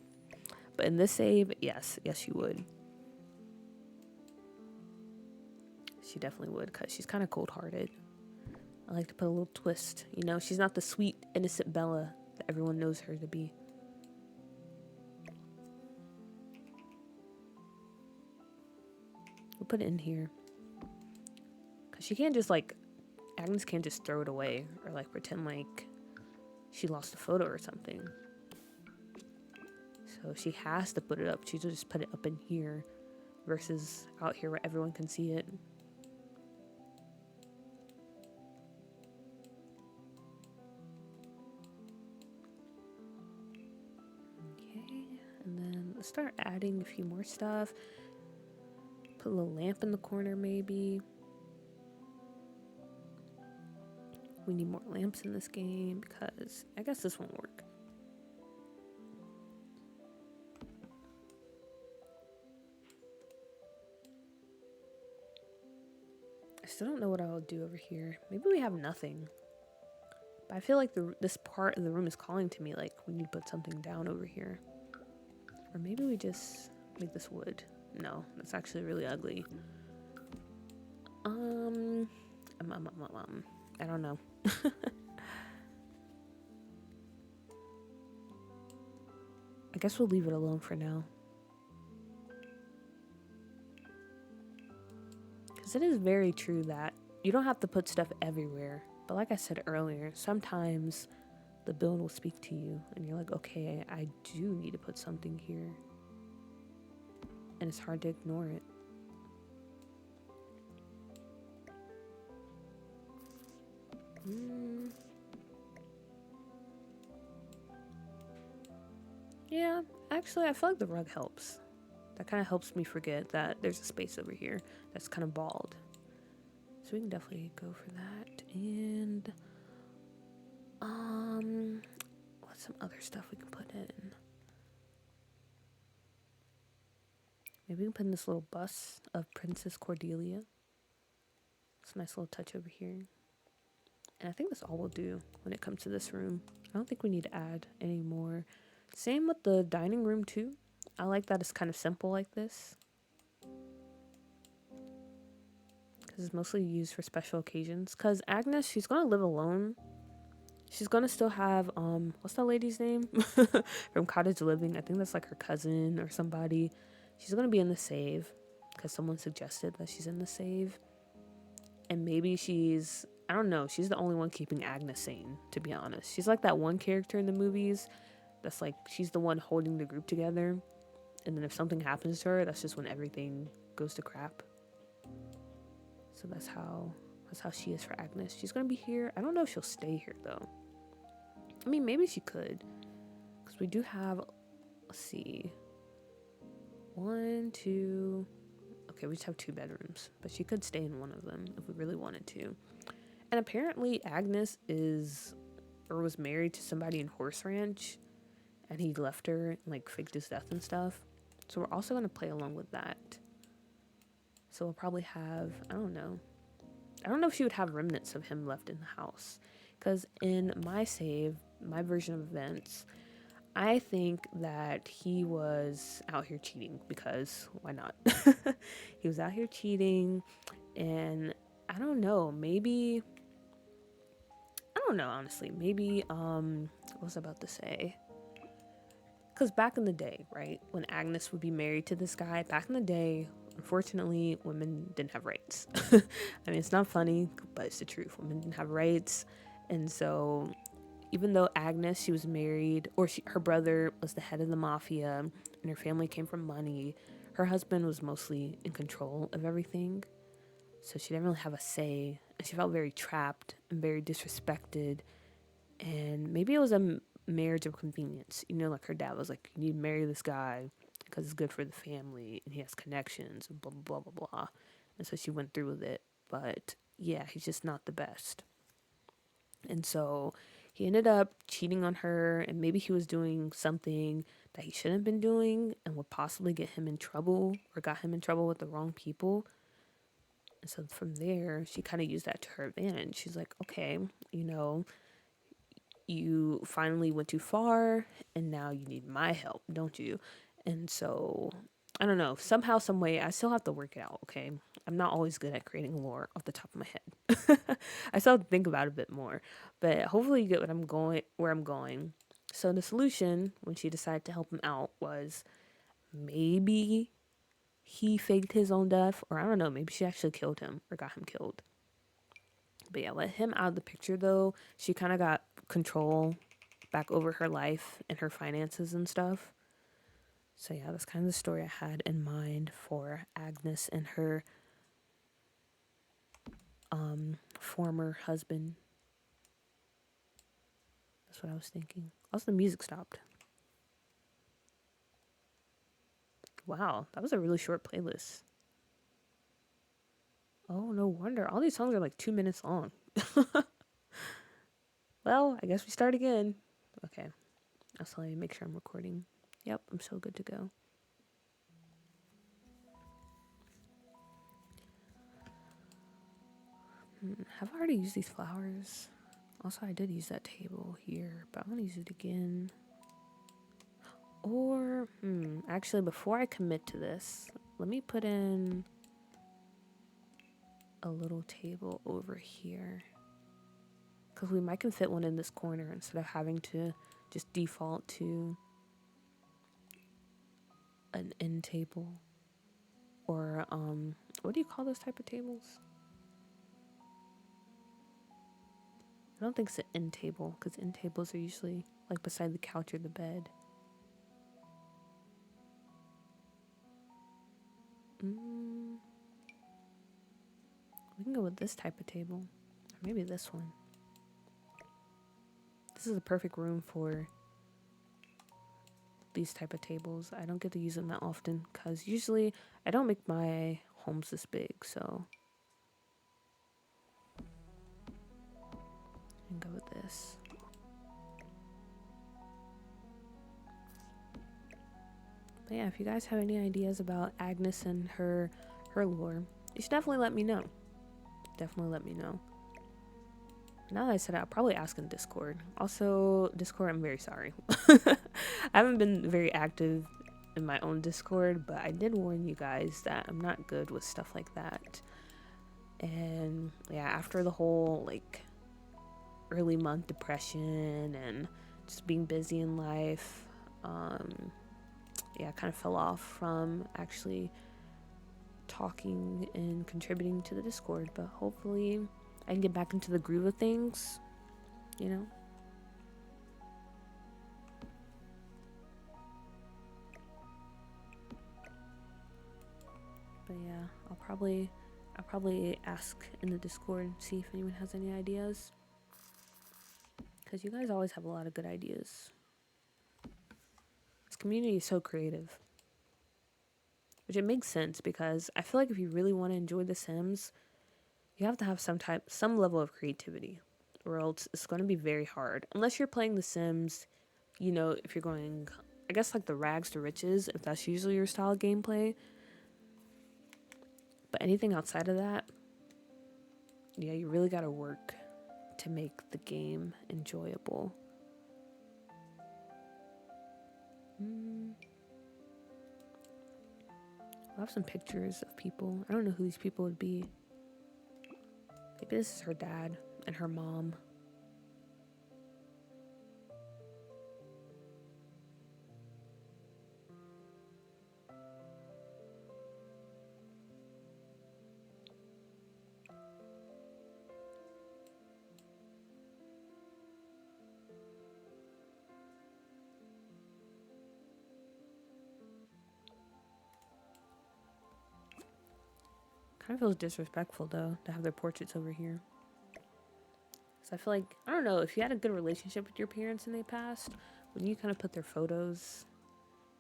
But in this save, yes, she would. She definitely would, because she's kind of cold-hearted. I like to put a little twist. You know, she's not the sweet, innocent Bella that everyone knows her to be. We'll put it in here. Because she can't just, like, Agnes can't just throw it away or, like, pretend like she lost a photo or something. So she has to put it up. She'll just put it up in here versus out here where everyone can see it. Okay, and then let's start adding a few more stuff. Put a little lamp in the corner maybe. We need more lamps in this game because I guess this won't work. I still don't know what I'll do over here. Maybe we have nothing. But I feel like this part of the room is calling to me, like, we need to put something down over here. Or maybe we just make this wood. No, that's actually really ugly. I don't know. I guess we'll leave it alone for now. Because it is very true that you don't have to put stuff everywhere. But like I said earlier, sometimes the build will speak to you and you're like, okay, I do need to put something here. And it's hard to ignore it. Yeah, actually, I feel like the rug helps. That kind of helps me forget that there's a space over here that's kind of bald. So we can definitely go for that. And what's some other stuff we can put in? Maybe we can put in this little bust of Princess Cordelia. It's a nice little touch over here. And I think that's all we'll do when it comes to this room. I don't think we need to add any more. Same with the dining room too. I like that it's kind of simple like this. Because it's mostly used for special occasions. Because Agnes, she's going to live alone. She's going to still have, what's that lady's name? From Cottage Living. I think that's like her cousin or somebody. She's going to be in the save. Because someone suggested that she's in the save. And maybe she's, I don't know, she's the only one keeping Agnes sane, to be honest. She's like that one character in the movies that's like, she's the one holding the group together. And then if something happens to her, that's just when everything goes to crap. So that's how she is for Agnes. She's gonna be here. I don't know if she'll stay here though. I mean, maybe she could, because we do have, let's see, 1, 2. Okay, we just have 2 bedrooms, but she could stay in one of them if we really wanted to. And apparently Agnes was married to somebody in Horse Ranch, and he left her and like faked his death and stuff. So we're also gonna play along with that. So we'll probably have, I don't know if she would have remnants of him left in the house. Because in my save, my version of events, I think that he was out here cheating, because why not? He was out here cheating, and I don't know, honestly. Maybe, what was I about to say? Because back in the day, right, when Agnes would be married to this guy, back in the day, unfortunately, women didn't have rights. I mean, it's not funny, but it's the truth. Women didn't have rights. And so even though Agnes, she was married, or her brother was the head of the mafia, and her family came from money, her husband was mostly in control of everything. So she didn't really have a say. And she felt very trapped and very disrespected. And maybe it was a marriage of convenience. You know, like her dad was like, you need to marry this guy because it's good for the family and he has connections and blah, blah, blah, blah, blah. And so she went through with it. But yeah, he's just not the best. And so he ended up cheating on her, and maybe he was doing something that he shouldn't have been doing and would possibly get him in trouble, or got him in trouble with the wrong people. And so from there, she kind of used that to her advantage. She's like, okay, you finally went too far and now you need my help, don't you? And so I don't know, somehow, some way, I still have to work it out. Okay, I'm not always good at creating lore off the top of my head. I still have to think about it a bit more, but hopefully you get where I'm going. So the solution, when she decided to help him out, was maybe he faked his own death, or I don't know, maybe she actually killed him or got him killed. But yeah, let him out of the picture though. She kind of got control back over her life and her finances and stuff. So yeah, that's kind of the story I had in mind for Agnes and her former husband. That's what I was thinking. Also, the music stopped. Wow, that was a really short playlist. Oh, no wonder. All these songs are like 2 minutes long. Well, I guess we start again. Okay. Also, let me make sure I'm recording. Yep, I'm so good to go. Have I already used these flowers Also, I did use that table here, but I want to use it again. Or, actually, before I commit to this, let me put in a little table over here. Because we might can fit one in this corner instead of having to just default to an end table. Or, what do you call those type of tables? I don't think it's an end table, because end tables are usually like beside the couch or the bed. We can go with this type of table. Or maybe this one. This is the perfect room for these type of tables. I don't get to use them that often because usually I don't make my homes this big, so I can go with this. But yeah, if you guys have any ideas about Agnes and her lore, you should definitely let me know. Definitely let me know. Now that I said it, I'll probably ask in Discord. Also, Discord, I'm very sorry. I haven't been very active in my own Discord, but I did warn you guys that I'm not good with stuff like that. And yeah, after the whole like early month depression and just being busy in life, yeah, I kind of fell off from actually talking and contributing to the Discord, but hopefully I can get back into the groove of things, you know? But yeah, I'll probably ask in the Discord, see if anyone has any ideas. Because you guys always have a lot of good ideas. This community is so creative. Which it makes sense because I feel like if you really want to enjoy The Sims, you have to have some level of creativity, or else it's going to be very hard. Unless you're playing The Sims, you know, if you're going, I guess like the rags to riches, if that's usually your style of gameplay. But anything outside of that, yeah, you really got to work to make the game enjoyable. I have some pictures of people. I don't know who these people would be. Maybe this is her dad and her mom. Kind of feels disrespectful though to have their portraits over here. So I feel like, I don't know, if you had a good relationship with your parents and they passed, wouldn't you kind of put their photos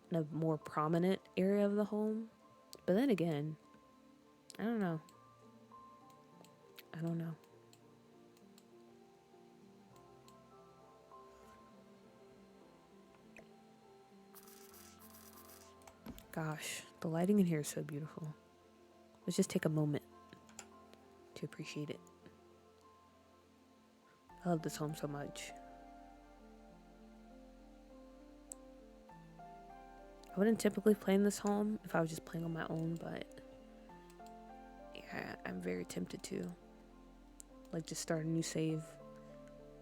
in a more prominent area of the home? But then again, I don't know. Gosh, the lighting in here is so beautiful. Let's just take a moment to appreciate it. I love this home so much. I wouldn't typically play in this home if I was just playing on my own, but yeah, I'm very tempted to. Like, just start a new save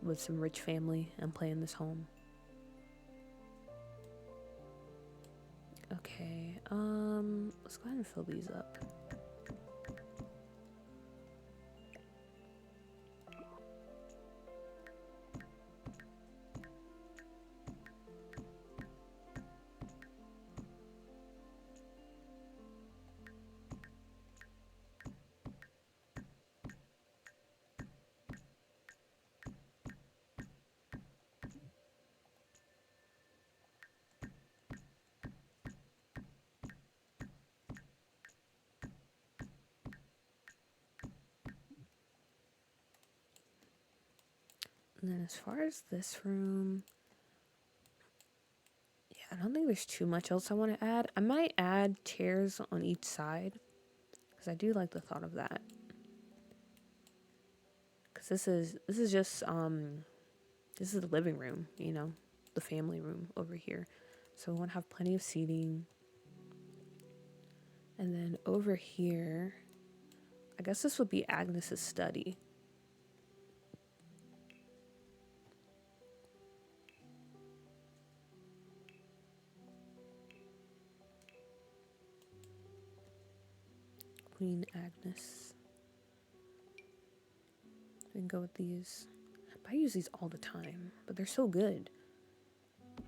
with some rich family and play in this home. Okay, let's go ahead and fill these up. And then as far as this room, yeah, I don't think there's too much else I want to add. I might add chairs on each side because I do like the thought of that. because this is just this is the living room, you know, the family room over here. So we want to have plenty of seating. And then over here, I guess this would be Agnes's study. Queen Agnes. We can go with these. But I use these all the time, but they're so good.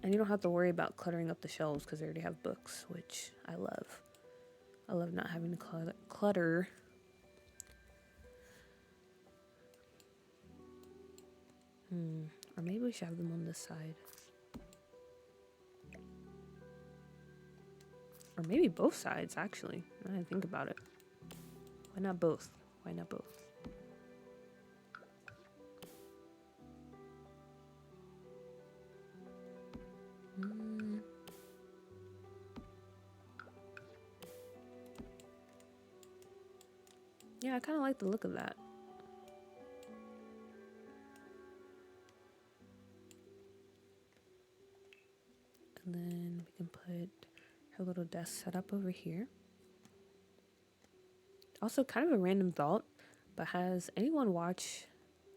And you don't have to worry about cluttering up the shelves because they already have books, which I love. I love not having to clutter. Or maybe we should have them on this side. Or maybe both sides, actually. Now that I think about it. Why not both? Why not both? Yeah, I kind of like the look of that. And then we can put her little desk set up over here. Also, kind of a random thought, but has anyone watched,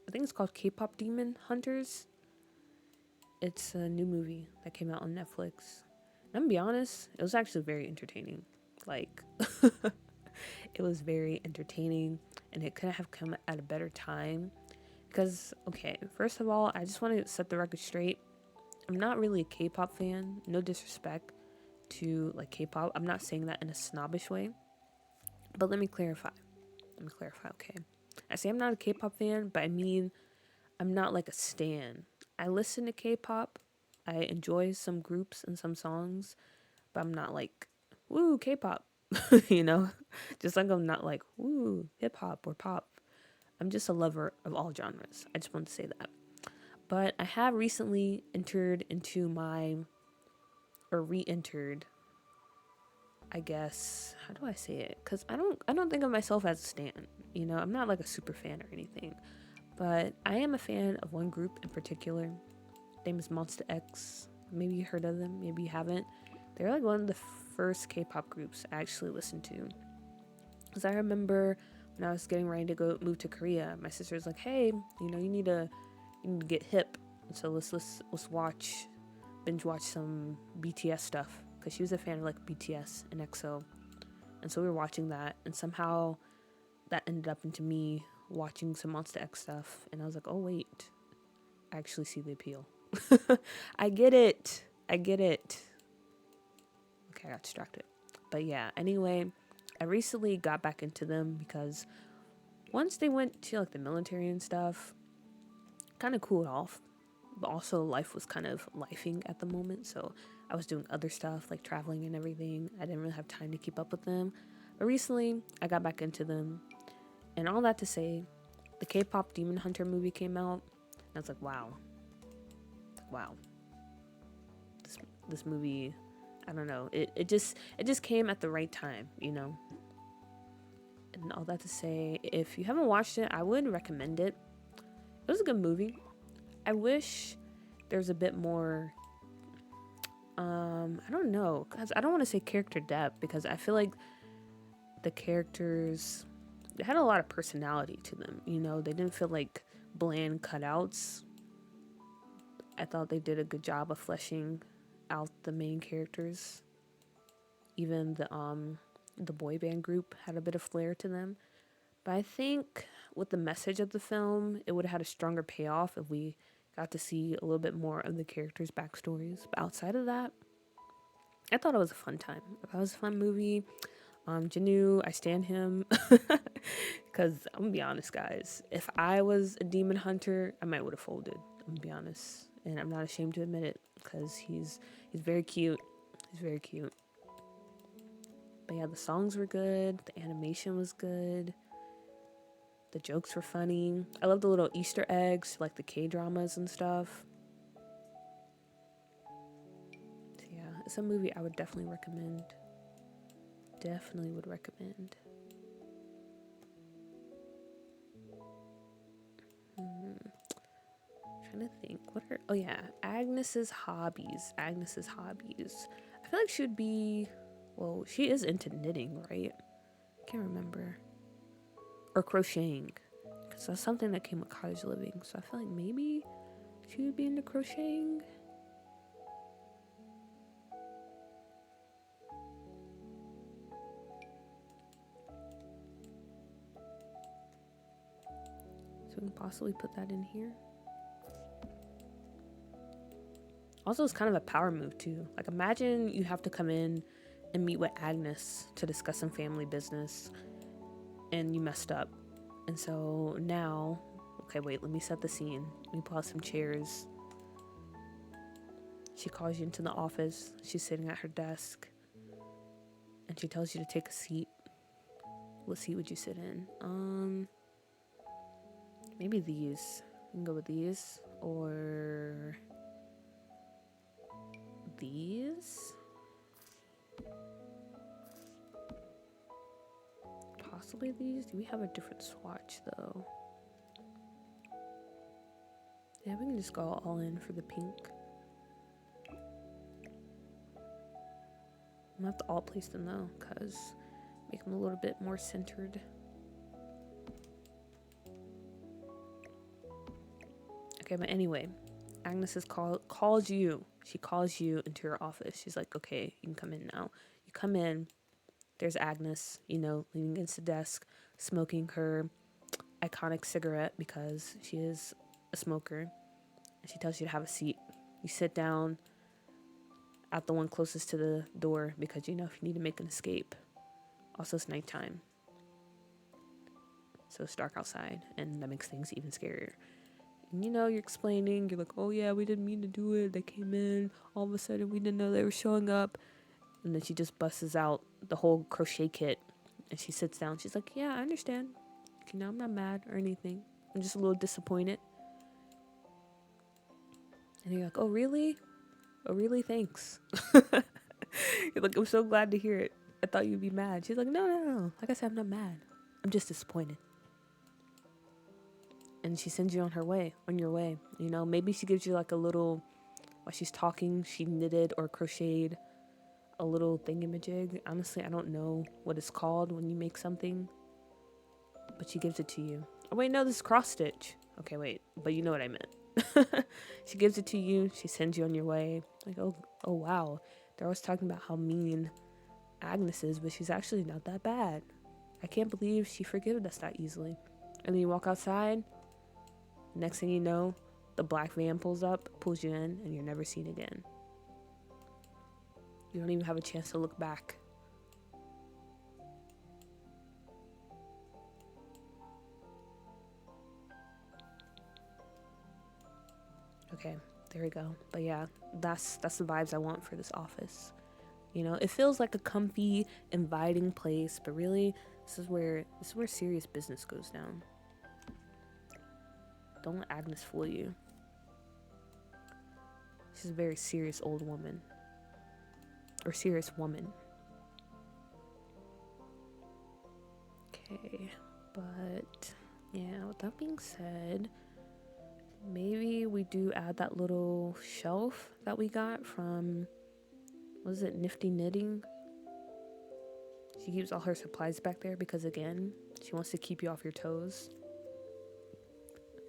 I think it's called K-pop Demon Hunters? It's a new movie that came out on Netflix. And I'm gonna be honest, it was actually very entertaining. Like, it was very entertaining, and it couldn't have come at a better time. Because, okay, first of all, I just want to set the record straight. I'm not really a K-pop fan. No disrespect to like K-pop. I'm not saying that in a snobbish way. But let me clarify. Okay. I say I'm not a K-pop fan, but I mean I'm not like a stan. I listen to K-pop. I enjoy some groups and some songs, but I'm not like, woo, K-pop, you know? Just like I'm not like, woo, hip-hop or pop. I'm just a lover of all genres. I just want to say that. But I have recently re-entered, I guess, how do I say it? Because I don't think of myself as a stan. You know, I'm not like a super fan or anything. But I am a fan of one group in particular. Name is Monster X. Maybe you heard of them, maybe you haven't. They're like one of the first K-pop groups I actually listened to. Because I remember when I was getting ready to move to Korea, my sister was like, "Hey, you know, you need to get hip. So let's binge watch some BTS stuff." Because she was a fan of like BTS and EXO, and so we were watching that, and somehow that ended up into me watching some Monster X stuff, and I was like, "Oh wait, I actually see the appeal." I get it. Okay, I got distracted. But yeah, anyway, I recently got back into them because once they went to like the military and stuff, kind of cooled off. But also life was kind of lifing at the moment, so I was doing other stuff like traveling and everything. I didn't really have time to keep up with them. But recently, I got back into them. And all that to say, the K-pop Demon Hunter movie came out, and I was like, wow. This movie, I don't know. It just came at the right time, you know. And all that to say, if you haven't watched it, I would recommend it. It was a good movie. I wish there's a bit more, I don't know, because I don't want to say character depth, because I feel like the characters, they had a lot of personality to them, you know. They didn't feel like bland cutouts. I thought they did a good job of fleshing out the main characters. Even the boy band group had a bit of flair to them. But I think with the message of the film, it would have had a stronger payoff if we got to see a little bit more of the characters' backstories. But outside of that, I thought it was a fun time. It was a fun movie. Janu, I stand him. Because I'm going to be honest, guys. If I was a demon hunter, I might would have folded. I'm going to be honest. And I'm not ashamed to admit it. Because he's very cute. He's very cute. But yeah, the songs were good. The animation was good. The jokes were funny. I love the little Easter eggs, like the K-dramas and stuff. So yeah, it's a movie I would definitely recommend. Definitely would recommend. trying to think. Oh yeah, Agnes's hobbies. Agnes's hobbies. I feel like she would be, well, she is into knitting, right? I can't remember. Or crocheting. Because that's something that came with cottage living. So I feel like maybe she would be into crocheting. So we can possibly put that in here. Also, it's kind of a power move too. Like, imagine you have to come in and meet with Agnes to discuss some family business and you messed up. And so now, okay, wait, let me set the scene. Let me pull out some chairs. She calls you into the office. She's sitting at her desk and she tells you to take a seat. What seat would you sit in? Maybe these. We can go with these or these. Possibly these. Do we have a different swatch though? Yeah, we can just go all in for the pink. I'm gonna have to alt place them though, cause make them a little bit more centered. Okay, but anyway, Agnes calls you. She calls you into her office. She's like, okay, you can come in now. You come in. There's Agnes, leaning against the desk, smoking her iconic cigarette because she is a smoker. And she tells you to have a seat. You sit down at the one closest to the door because if you need to make an escape. Also, it's nighttime. So it's dark outside, and that makes things even scarier. And you're explaining, you're like, oh yeah, we didn't mean to do it. They came in, all of a sudden we didn't know they were showing up. And then she just busts out the whole crochet kit and she sits down. She's like, yeah, I understand. I'm not mad or anything. I'm just a little disappointed. And you're like, oh really? Oh really? Thanks. You're like, I'm so glad to hear it. I thought you'd be mad. She's like, no. Like I said, I'm not mad. I'm just disappointed. And she sends you on your way. Maybe she gives you like a little, while she's talking, she knitted or crocheted a little thingamajig. Honestly, I don't know what it's called when you make something, but she gives it to you. Oh wait, no, this is cross stitch. Okay, wait, but you know what I meant. She gives it to you. She sends you on your way. Like, oh wow. They're always talking about how mean Agnes is, but she's actually not that bad. I can't believe she forgives us that easily. And then you walk outside. Next thing you know, the black van pulls you in, and you're never seen again. You don't even have a chance to look back. Okay, there we go. But yeah, that's the vibes I want for this office. It feels like a comfy, inviting place, but really, this is where serious business goes down. Don't let Agnes fool you. She's a very serious old woman. Or serious woman. Okay, but yeah, with that being said, maybe we do add that little shelf that we got from, was it Nifty Knitting? She keeps all her supplies back there because, again, she wants to keep you off your toes.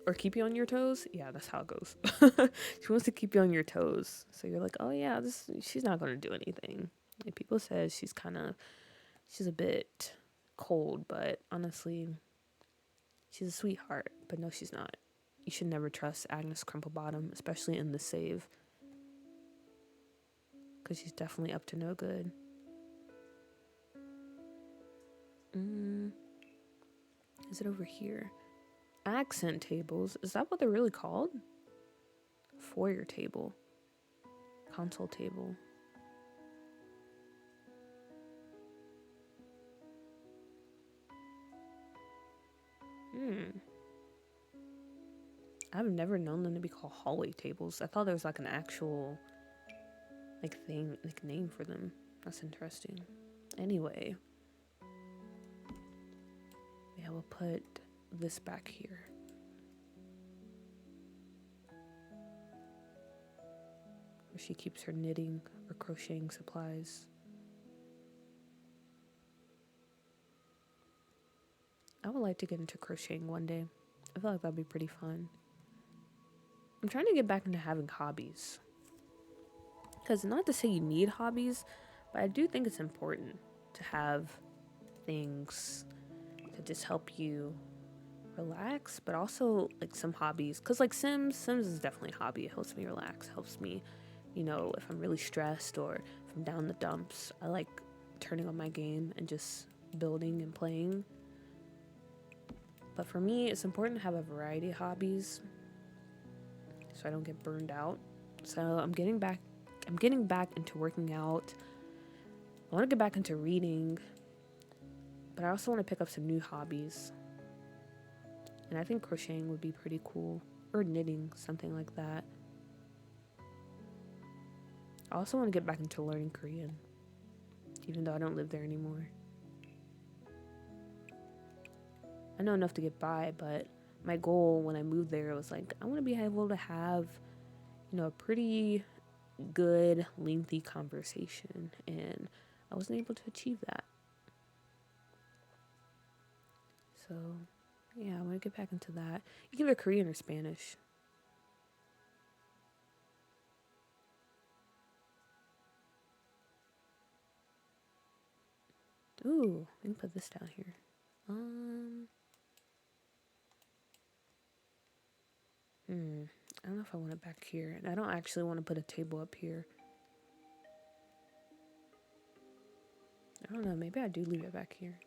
Or keep you on your toes? Yeah, that's how it goes. She wants to keep you on your toes. So you're like, oh yeah, she's not going to do anything. Like, people say she's a bit cold, but honestly, she's a sweetheart. But no, she's not. You should never trust Agnes Crumplebottom, especially in the save. Because she's definitely up to no good. Is it over here? Accent tables. Is that what they're really called? Foyer table. Console table. I've never known them to be called hallway tables. I thought there was like an actual name for them. That's interesting. Anyway. Yeah, we'll put this back here. where she keeps her knitting or crocheting supplies. I would like to get into crocheting one day. I feel like that'd be pretty fun. I'm trying to get back into having hobbies. Because not to say you need hobbies, but I do think it's important to have things that just help you relax, but also like some hobbies. Because like Sims is definitely a hobby. It helps me relax, helps me, if I'm really stressed or if I'm down the dumps. I like turning on my game and just building and playing. But for me, it's important to have a variety of hobbies so I don't get burned out. So I'm getting back into working out. I want to get back into reading, but I also want to pick up some new hobbies. And I think crocheting would be pretty cool, or knitting, something like that. I also want to get back into learning Korean, even though I don't live there anymore. I know enough to get by, but my goal when I moved there was like, I want to be able to have, a pretty good, lengthy conversation, and I wasn't able to achieve that. So, yeah, I want to get back into that. You can either Korean or Spanish. Ooh, I can put this down here. I don't know if I want it back here. And I don't actually want to put a table up here. I don't know, maybe I do leave it back here.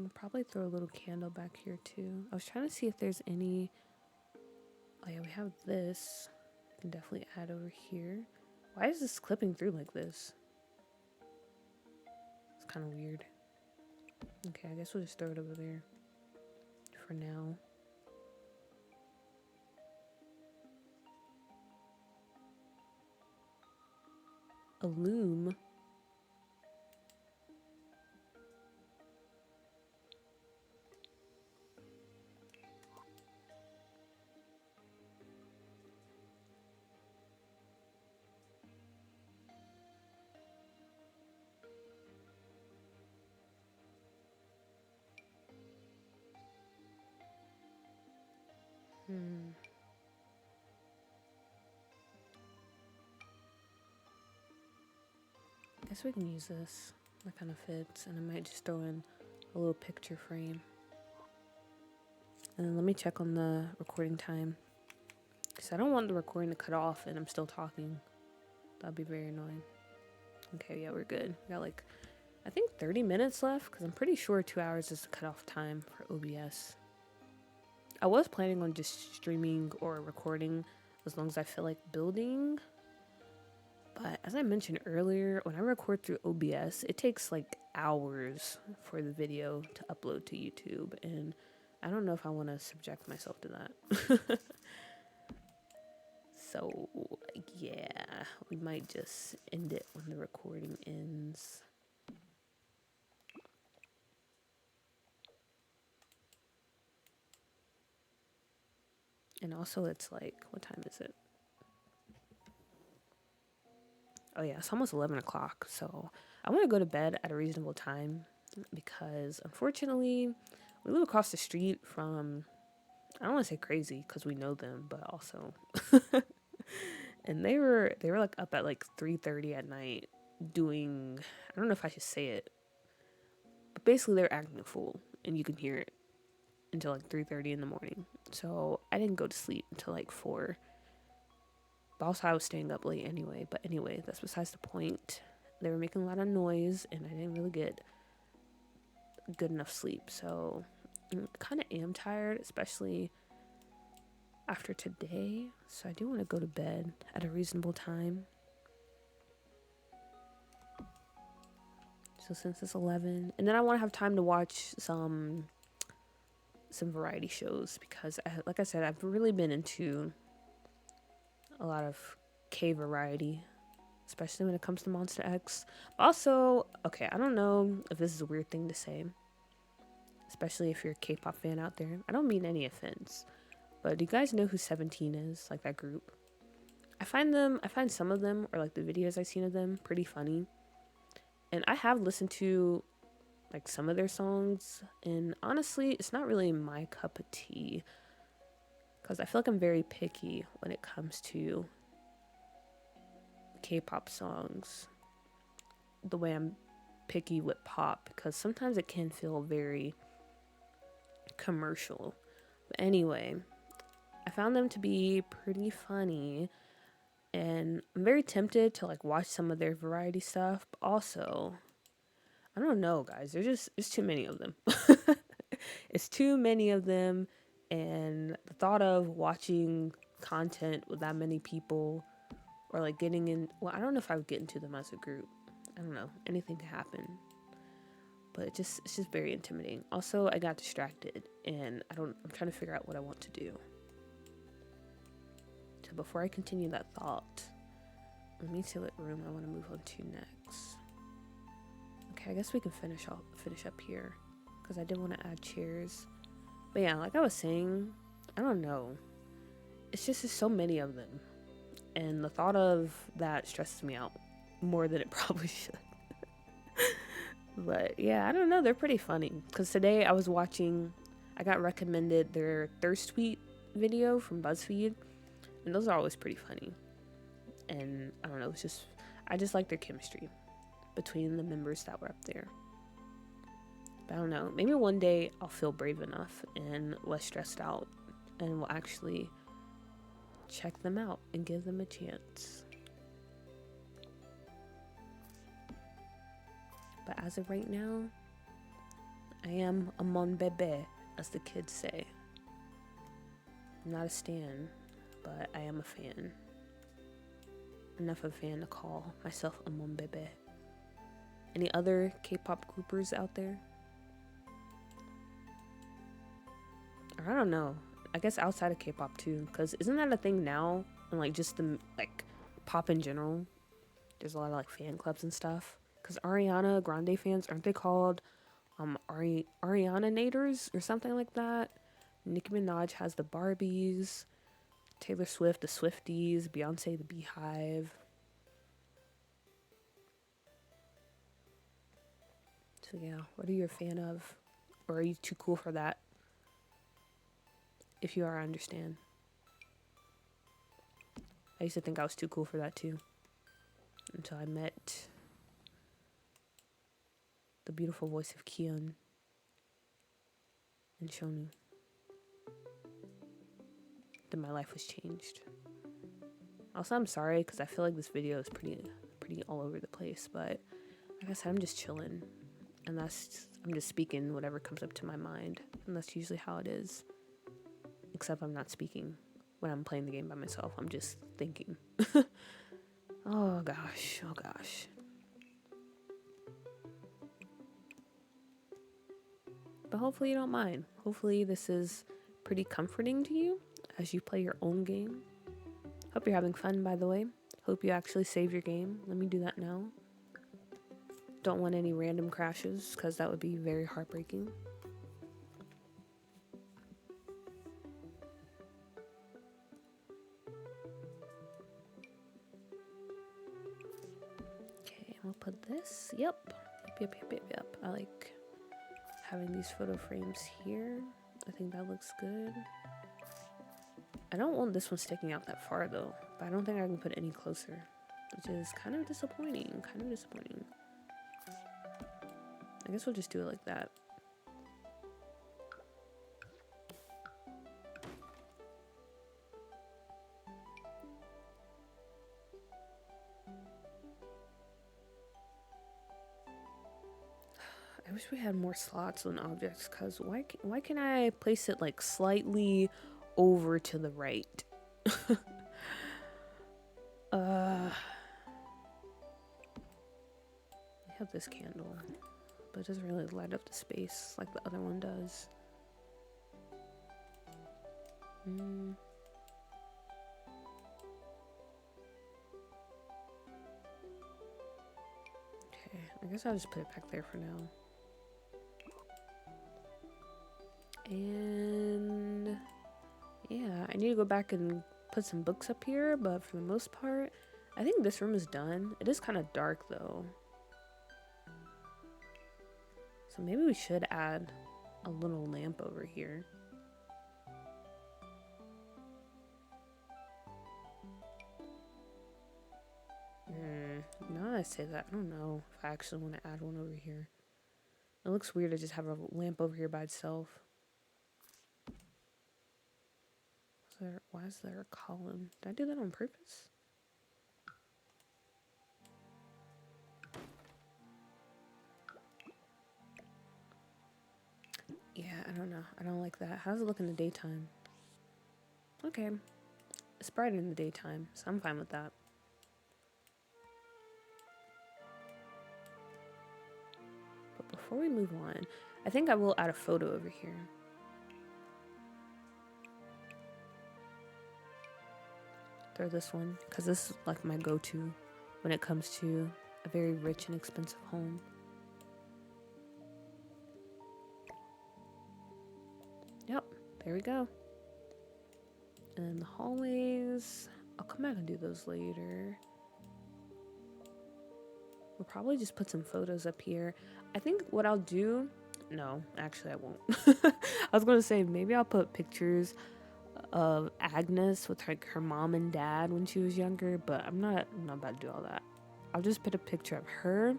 I'll probably throw a little candle back here too. I was trying to see if there's any. Oh yeah, we have this. I can definitely add over here. Why is this clipping through like this? It's kind of weird. Okay, I guess we'll just throw it over there for now. A loom. I guess we can use this. That kind of fits. And I might just throw in a little picture frame. And then let me check on the recording time. Because I don't want the recording to cut off and I'm still talking. That'd be very annoying. Okay, yeah, we're good. We got like, I think 30 minutes left. Because I'm pretty sure 2 hours is the cutoff time for OBS. I was planning on just streaming or recording as long as I feel like building. But as I mentioned earlier, when I record through OBS, it takes like hours for the video to upload to YouTube. And I don't know if I want to subject myself to that. So, yeah, we might just end it when the recording ends. And also, it's like, what time is it? Oh yeah, it's almost 11 o'clock, so I want to go to bed at a reasonable time because unfortunately we live across the street from, I don't want to say crazy because we know them, but also and they were like up at like 3:30 at night doing, I don't know if I should say it, but basically they're acting a fool and you can hear it until like 3:30 in the morning. So I didn't go to sleep until like 4. But also I was staying up late anyway. But anyway, that's besides the point. They were making a lot of noise and I didn't really get good enough sleep. So I kind of am tired, especially after today. So I do want to go to bed at a reasonable time. So since it's 11, and then I want to have time to watch some variety shows because like I said, I've really been into a lot of K variety, especially when it comes to Monster X. Also, okay, I don't know if this is a weird thing to say, especially if you're a K-pop fan out there. I don't mean any offense, but do you guys know who 17 is? Like that group? I find some of them, or like the videos I've seen of them, pretty funny. And I have listened to like some of their songs, and honestly, it's not really my cup of tea. Because I feel like I'm very picky when it comes to K-pop songs. The way I'm picky with pop, because sometimes it can feel very commercial. But anyway, I found them to be pretty funny, and I'm very tempted to like watch some of their variety stuff. But also, I don't know, guys. There's too many of them. It's too many of them, and the thought of watching content with that many people, or like getting in. Well, I don't know if I would get into them as a group. I don't know. Anything can happen. But it's just very intimidating. Also, I got distracted, and I'm trying to figure out what I want to do. So before I continue that thought, let me see what room I want to move on to next. Okay, I guess we can finish up here, because I did want to add chairs. But yeah, like I was saying, I don't know. It's just there's so many of them, and the thought of that stresses me out more than it probably should. But yeah, I don't know. They're pretty funny. Because today I got recommended their Thirst Tweet video from BuzzFeed. And those are always pretty funny. And I don't know, I just like their chemistry between the members that were up there. But I don't know, maybe one day I'll feel brave enough and less stressed out, and will actually check them out and give them a chance. But as of right now, I am a mon bébé, as the kids say. I'm not a stan, but I am a fan. Enough of a fan to call myself a mon bébé. Any other K-pop groupers out there? Or I don't know. I guess outside of K-pop too, because isn't that a thing now? And like just the like pop in general. There's a lot of like fan clubs and stuff. Because Ariana Grande fans, aren't they called Ariana Naders or something like that? Nicki Minaj has the Barbies, Taylor Swift the Swifties, Beyonce the Beehive. So yeah, what are you a fan of? Or are you too cool for that? If you are, I understand. I used to think I was too cool for that too, until I met the beautiful voice of Kyun and Shonu. Then my life was changed. Also, I'm sorry because I feel like this video is pretty all over the place, but like I said, I'm just chilling, and I'm just speaking whatever comes up to my mind, and that's usually how it is. Except I'm not speaking when I'm playing the game by myself. I'm just thinking. Oh gosh. But hopefully you don't mind. Hopefully this is pretty comforting to you as you play your own game. Hope you're having fun, by the way. Hope you actually save your game. Let me do that now. Don't want any random crashes, because that would be very heartbreaking. Okay, I'll put this. Yep. I like having these photo frames here. I think that looks good. I don't want this one sticking out that far though, but I don't think I can put it any closer, which is kind of disappointing. I guess we'll just do it like that. I wish we had more slots on objects, because why can I place it like slightly over to the right? I have this candle, but it doesn't really light up the space like the other one does. Okay, I guess I'll just put it back there for now. And yeah, I need to go back and put some books up here, but for the most part, I think this room is done. It is kind of dark though. So maybe we should add a little lamp over here. Now that I say that, I don't know if I actually want to add one over here. It looks weird to just have a lamp over here by itself. Why is there a column? Did I do that on purpose? Yeah, I don't know. I don't like that. How does it look in the daytime? Okay. It's brighter in the daytime, so I'm fine with that. But before we move on, I think I will add a photo over here. Throw this one, because this is like my go-to when it comes to a very rich and expensive home. Yep, there we go. And then the hallways, I'll come back and do those later. We'll probably just put some photos up here. I think what I'll do, no, actually I won't. I was gonna say maybe I'll put pictures of Agnes with like her mom and dad when she was younger, but I'm not about to do all that. I'll just put a picture of her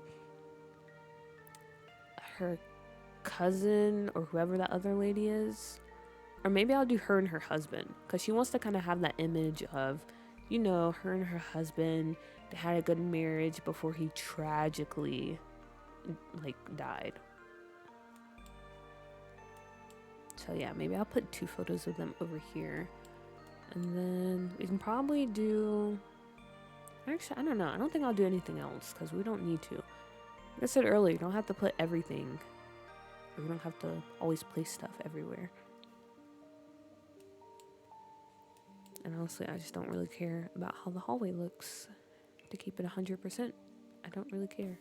cousin, or whoever that other lady is. Or maybe I'll do her and her husband, because she wants to kind of have that image of, you know, her and her husband, they had a good marriage before he tragically, like, died. So yeah, maybe I'll put 2 photos of them over here. And then we can probably do... Actually, I don't know. I don't think I'll do anything else, because we don't need to. Like I said earlier, you don't have to put everything. Or you don't have to always place stuff everywhere. And honestly, I just don't really care about how the hallway looks. To keep it 100%, I don't really care.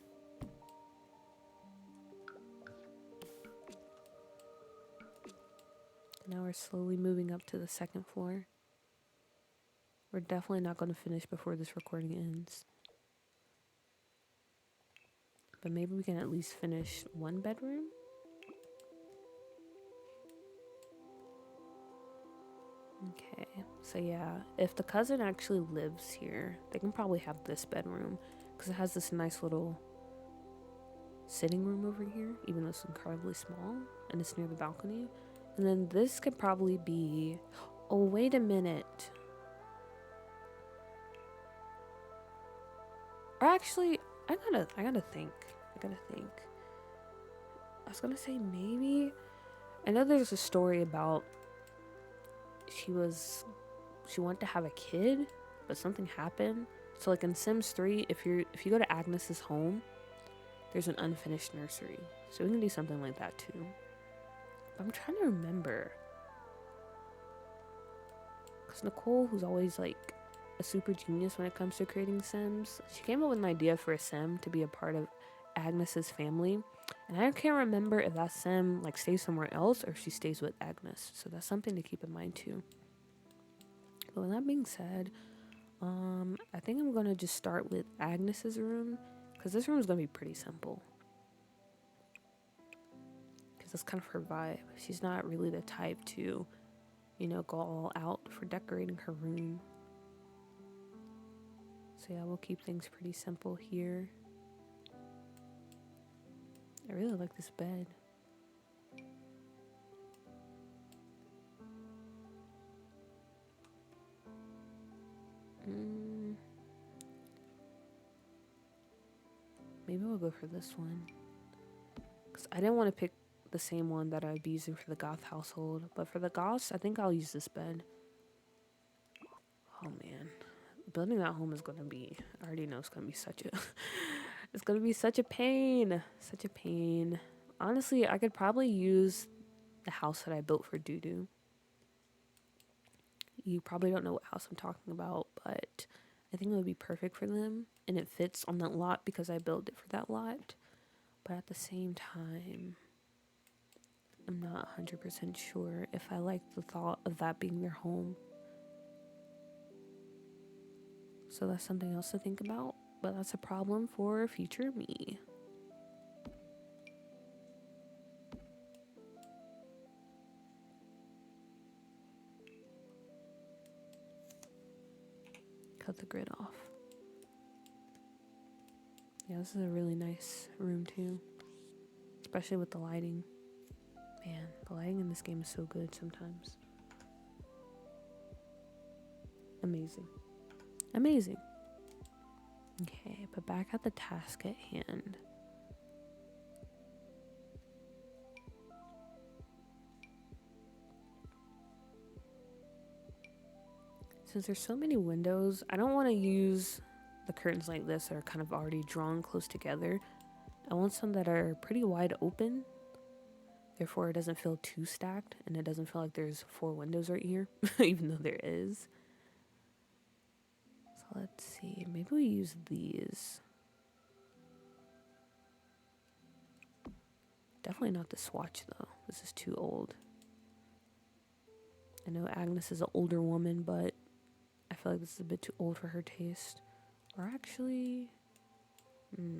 Now we're slowly moving up to the 2nd floor. We're definitely not going to finish before this recording ends. But maybe we can at least finish 1 bedroom? Okay, so yeah, if the cousin actually lives here, they can probably have this bedroom, because it has this nice little sitting room over here, even though it's incredibly small, and it's near the balcony. And then this could probably be... Oh, wait a minute. Or actually, I gotta think. I was gonna say maybe... I know there's a story about she wanted to have a kid, but something happened. So like in Sims 3, if you go to Agnes's home, there's an unfinished nursery. So we can do something like that too. But I'm trying to remember. Because Nicole, who's always like a super genius when it comes to creating Sims, she came up with an idea for a Sim to be a part of Agnes's family. And I can't remember if that Sim like stays somewhere else or if she stays with Agnes. So that's something to keep in mind too. But with that being said, I think I'm gonna just start with Agnes's room, because this room is gonna be pretty simple. Because that's kind of her vibe. She's not really the type to, you know, go all out for decorating her room. So yeah, we'll keep things pretty simple here. I really like this bed. Maybe we'll go for this one. Because I didn't want to pick the same one that I'd be using for the goth household. But for the goths, I think I'll use this bed. Oh man. Building that home is going to be... I already know it's going to be such a... it's going to be such a pain. Such a pain. Honestly, I could probably use the house that I built for Doodoo. You probably don't know what house I'm talking about, but I think it would be perfect for them, and it fits on that lot because I built it for that lot. But at the same time, I'm not 100% sure if I like the thought of that being their home. So that's something else to think about, but that's a problem for future me. Cut the grid off. Yeah, this is a really nice room too, especially with the lighting. Man, the lighting in this game is so good sometimes. Amazing. Amazing. Okay, but back at the task at hand. Since there's so many windows, I don't want to use the curtains like this that are kind of already drawn close together. I want some that are pretty wide open. Therefore, it doesn't feel too stacked and it doesn't feel like there's 4 windows right here, even though there is. So let's see. Maybe we use these. Definitely not the swatch though. This is too old. I know Agnes is an older woman, but I feel like this is a bit too old for her taste. Or actually, nah.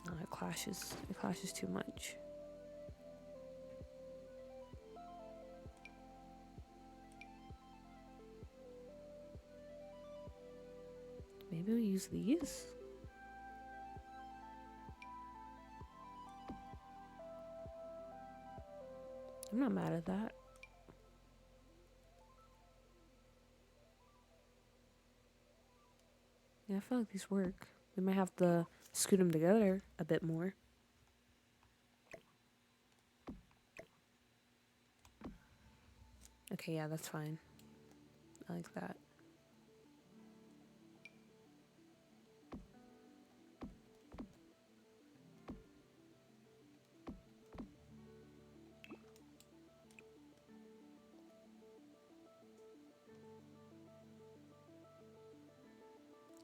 No, it clashes. It clashes too much. Maybe we use these? I'm not mad at that. Yeah, I feel like these work. We might have to scoot them together a bit more. Okay, yeah, that's fine. I like that.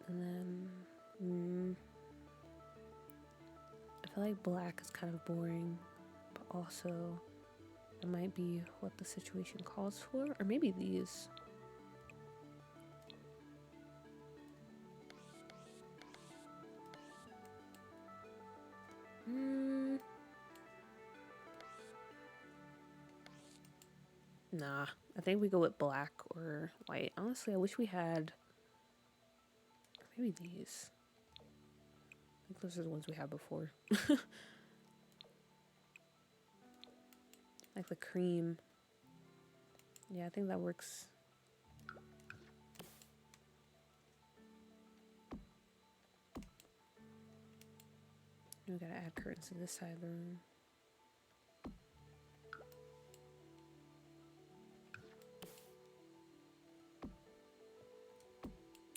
And then, I feel like black is kind of boring, but also it might be what the situation calls for, or maybe these. Nah, I think we go with black or white. Honestly, I wish we had, or maybe these. I think those are the ones we had before. Like the cream. Yeah, I think that works. We gotta add curtains to this side of the room.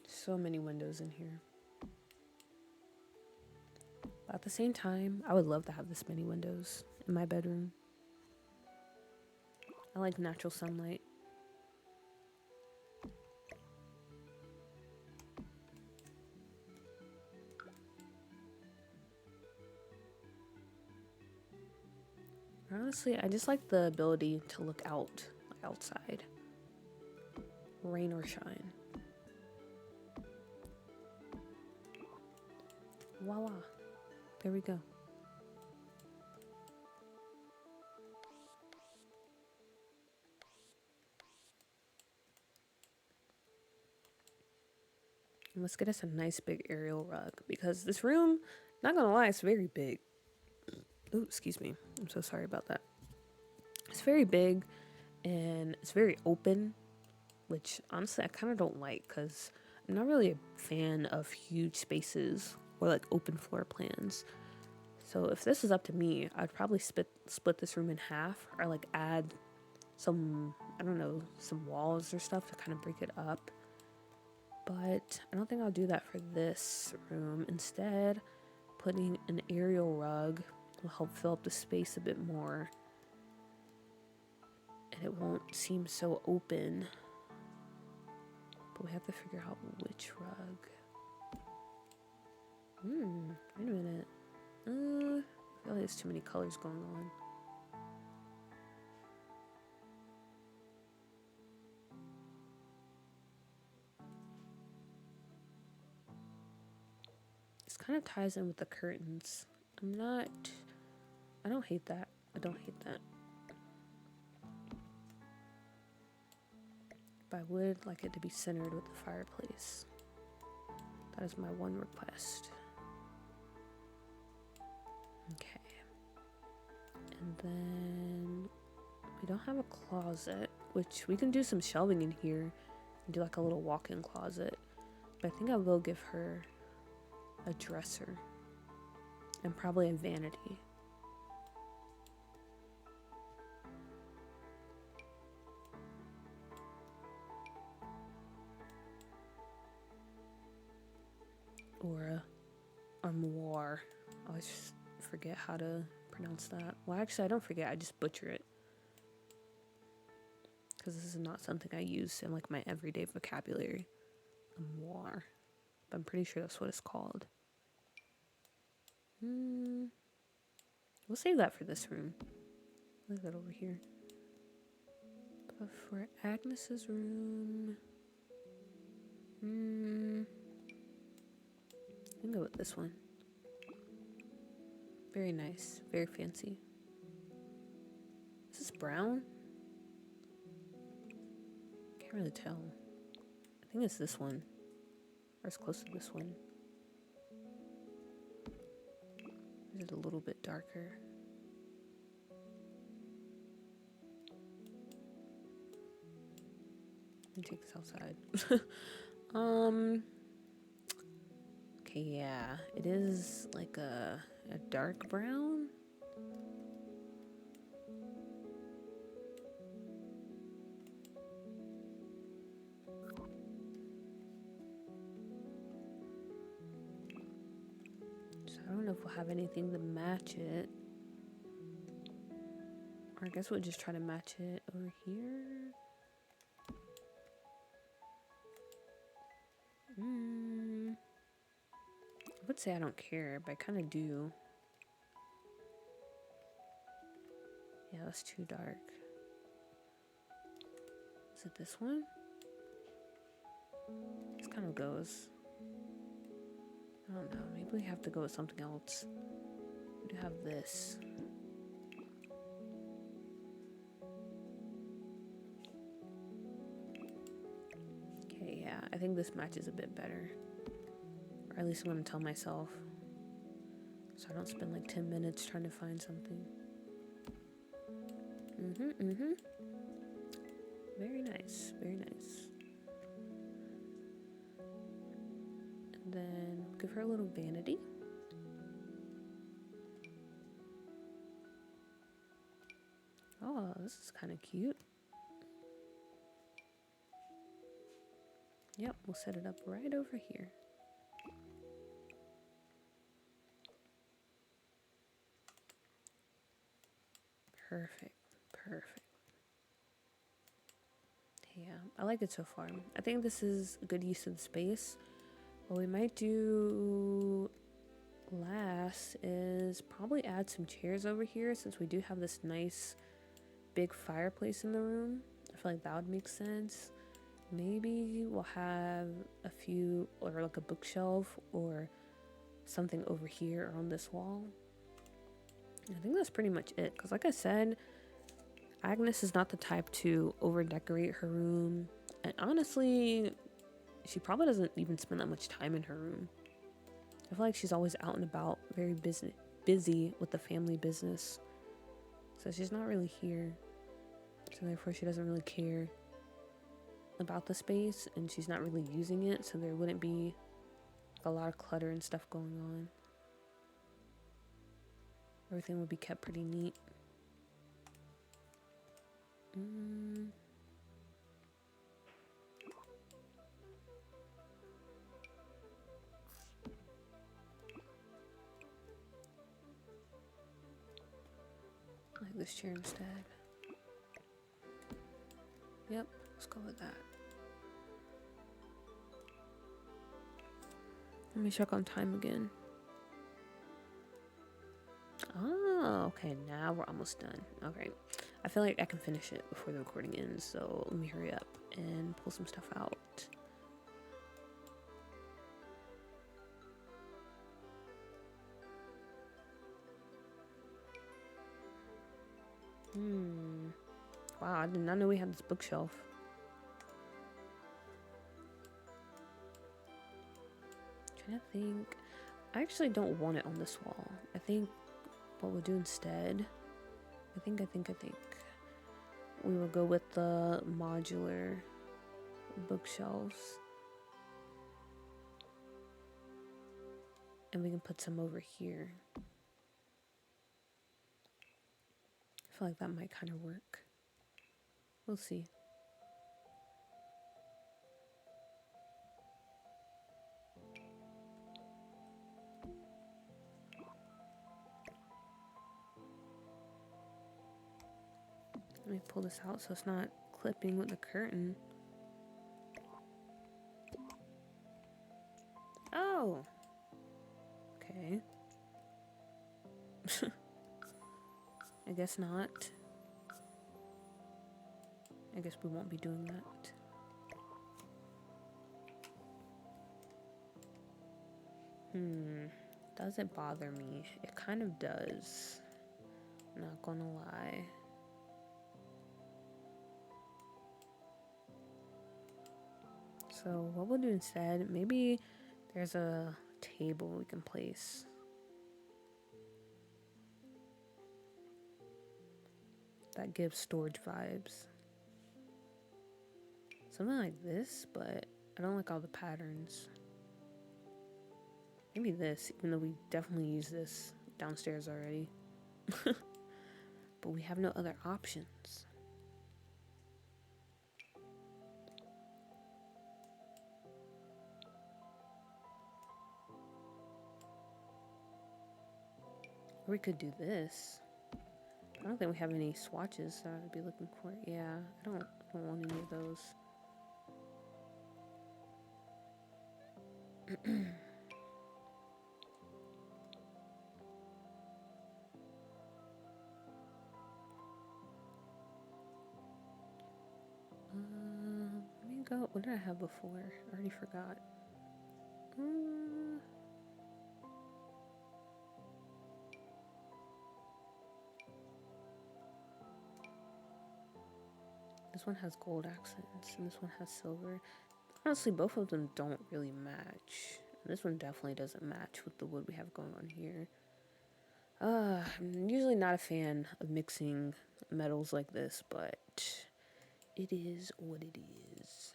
So many windows in here. But at the same time, I would love to have this many windows in my bedroom. I like natural sunlight. Honestly, I just like the ability to look outside. Rain or shine. Voila. There we go. And let's get us a nice big aerial rug because this room, not gonna lie, it's very big. Ooh, excuse me. I'm so sorry about that. It's very big and it's very open, which honestly I kind of don't like because I'm not really a fan of huge spaces or like open floor plans. So if this is up to me, I'd probably split this room in half or like add some, I don't know, some walls or stuff to kind of break it up. But I don't think I'll do that for this room. Instead, putting an aerial rug will help fill up the space a bit more. And it won't seem so open. But we have to figure out which rug. Wait a minute. I feel like there's too many colors going on. This kind of ties in with the curtains. I don't hate that. I don't hate that. But I would like it to be centered with the fireplace. That is my one request. Okay. And then we don't have a closet, which we can do some shelving in here and do like a little walk-in closet. But I think I will give her a dresser and probably a vanity. Or a armoire. I always forget how to pronounce that. Well, actually, I don't forget. I just butcher it. Because this is not something I use in like my everyday vocabulary. Armoire. But I'm pretty sure that's what it's called. We'll save that for this room. Leave that over here. But for Agnes's room... I can go with this one. Very nice. Very fancy. Is this brown? Can't really tell. I think it's this one. Or it's close to this one. Is it a little bit darker? Let me take this outside. Okay, yeah. It is like a dark brown. So I don't know if we'll have anything to match it. Or I guess we'll just try to match it over here. I would say I don't care, but I kind of do. Yeah, that's too dark. Is it this one? This kind of goes. I don't know. Maybe we have to go with something else. We do have this. Okay, yeah. I think this matches a bit better. Or at least I'm going to tell myself. So I don't spend like 10 minutes trying to find something. Very nice. Very nice. And then give her a little vanity. Oh, this is kind of cute. Yep, we'll set it up right over here. Perfect. Perfect. Yeah, I like it so far. I think this is a good use of the space. What we might do last is probably add some chairs over here since we do have this nice big fireplace in the room. I feel like that would make sense. Maybe we'll have a few, or like a bookshelf or something over here or on this wall. I think that's pretty much it. Because like I said, Agnes is not the type to over decorate her room. And honestly, she probably doesn't even spend that much time in her room. I feel like she's always out and about, very busy with the family business. So she's not really here. So therefore she doesn't really care about the space, and she's not really using it, so there wouldn't be like a lot of clutter and stuff going on. Everything would be kept pretty neat. take this chair instead. Yep, let's go with that. Let me check on time again. Oh, okay, now we're almost done. Okay, I feel like I can finish it before the recording ends, so let me hurry up and pull some stuff out. Wow, I did not know we had this bookshelf. Trying to think. I actually don't want it on this wall. I think what we'll do instead, I think we will go with the modular bookshelves. And we can put some over here. I feel like that might kind of work. We'll see. Let me pull this out so it's not clipping with the curtain. Oh! Okay. I guess not. I guess we won't be doing that. Does it bother me? It kind of does. Not gonna lie. So what we'll do instead, maybe there's a table we can place. That gives storage vibes. Something like this, but I don't like all the patterns. Maybe this, even though we definitely use this downstairs already. But we have no other options. Or we could do this. I don't think we have any swatches that I'd be looking for. Yeah, I don't want any of those. Let me go. What did I have before? I already forgot. This one has gold accents and this one has silver. Honestly, both of them don't really match. This one definitely doesn't match with the wood we have going on here. I'm usually not a fan of mixing metals like this, but it is what it is.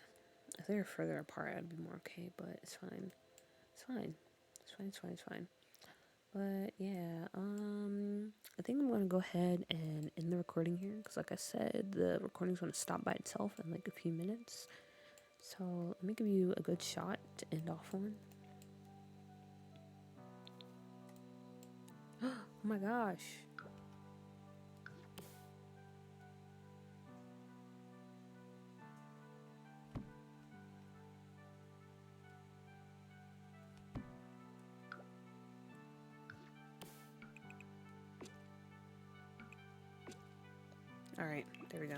If they were further apart, I'd be more okay, but it's fine. It's fine. It's fine, it's fine, it's fine. But yeah, I think I'm gonna go ahead and end the recording here because, like I said, the recording's gonna stop by itself in like a few minutes. So let me give you a good shot to end off on. Oh my gosh. Alright, there we go.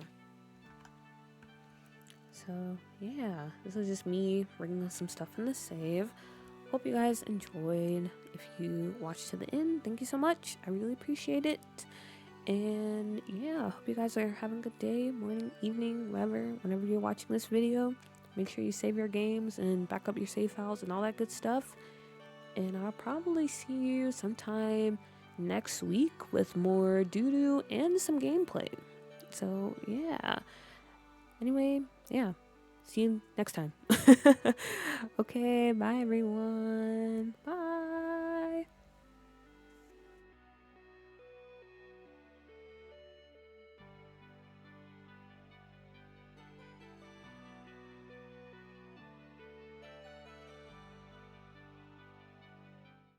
So yeah, this is just me bringing some stuff in the save. Hope you guys enjoyed. If you watched to the end, thank you so much. I really appreciate it. And yeah, I hope you guys are having a good day, morning, evening, whenever you're watching this video. Make sure you save your games and back up your save files and all that good stuff. And I'll probably see you sometime next week with more doo-doo and some gameplay. So yeah. Anyway, yeah. See you next time. Okay, bye everyone. Bye.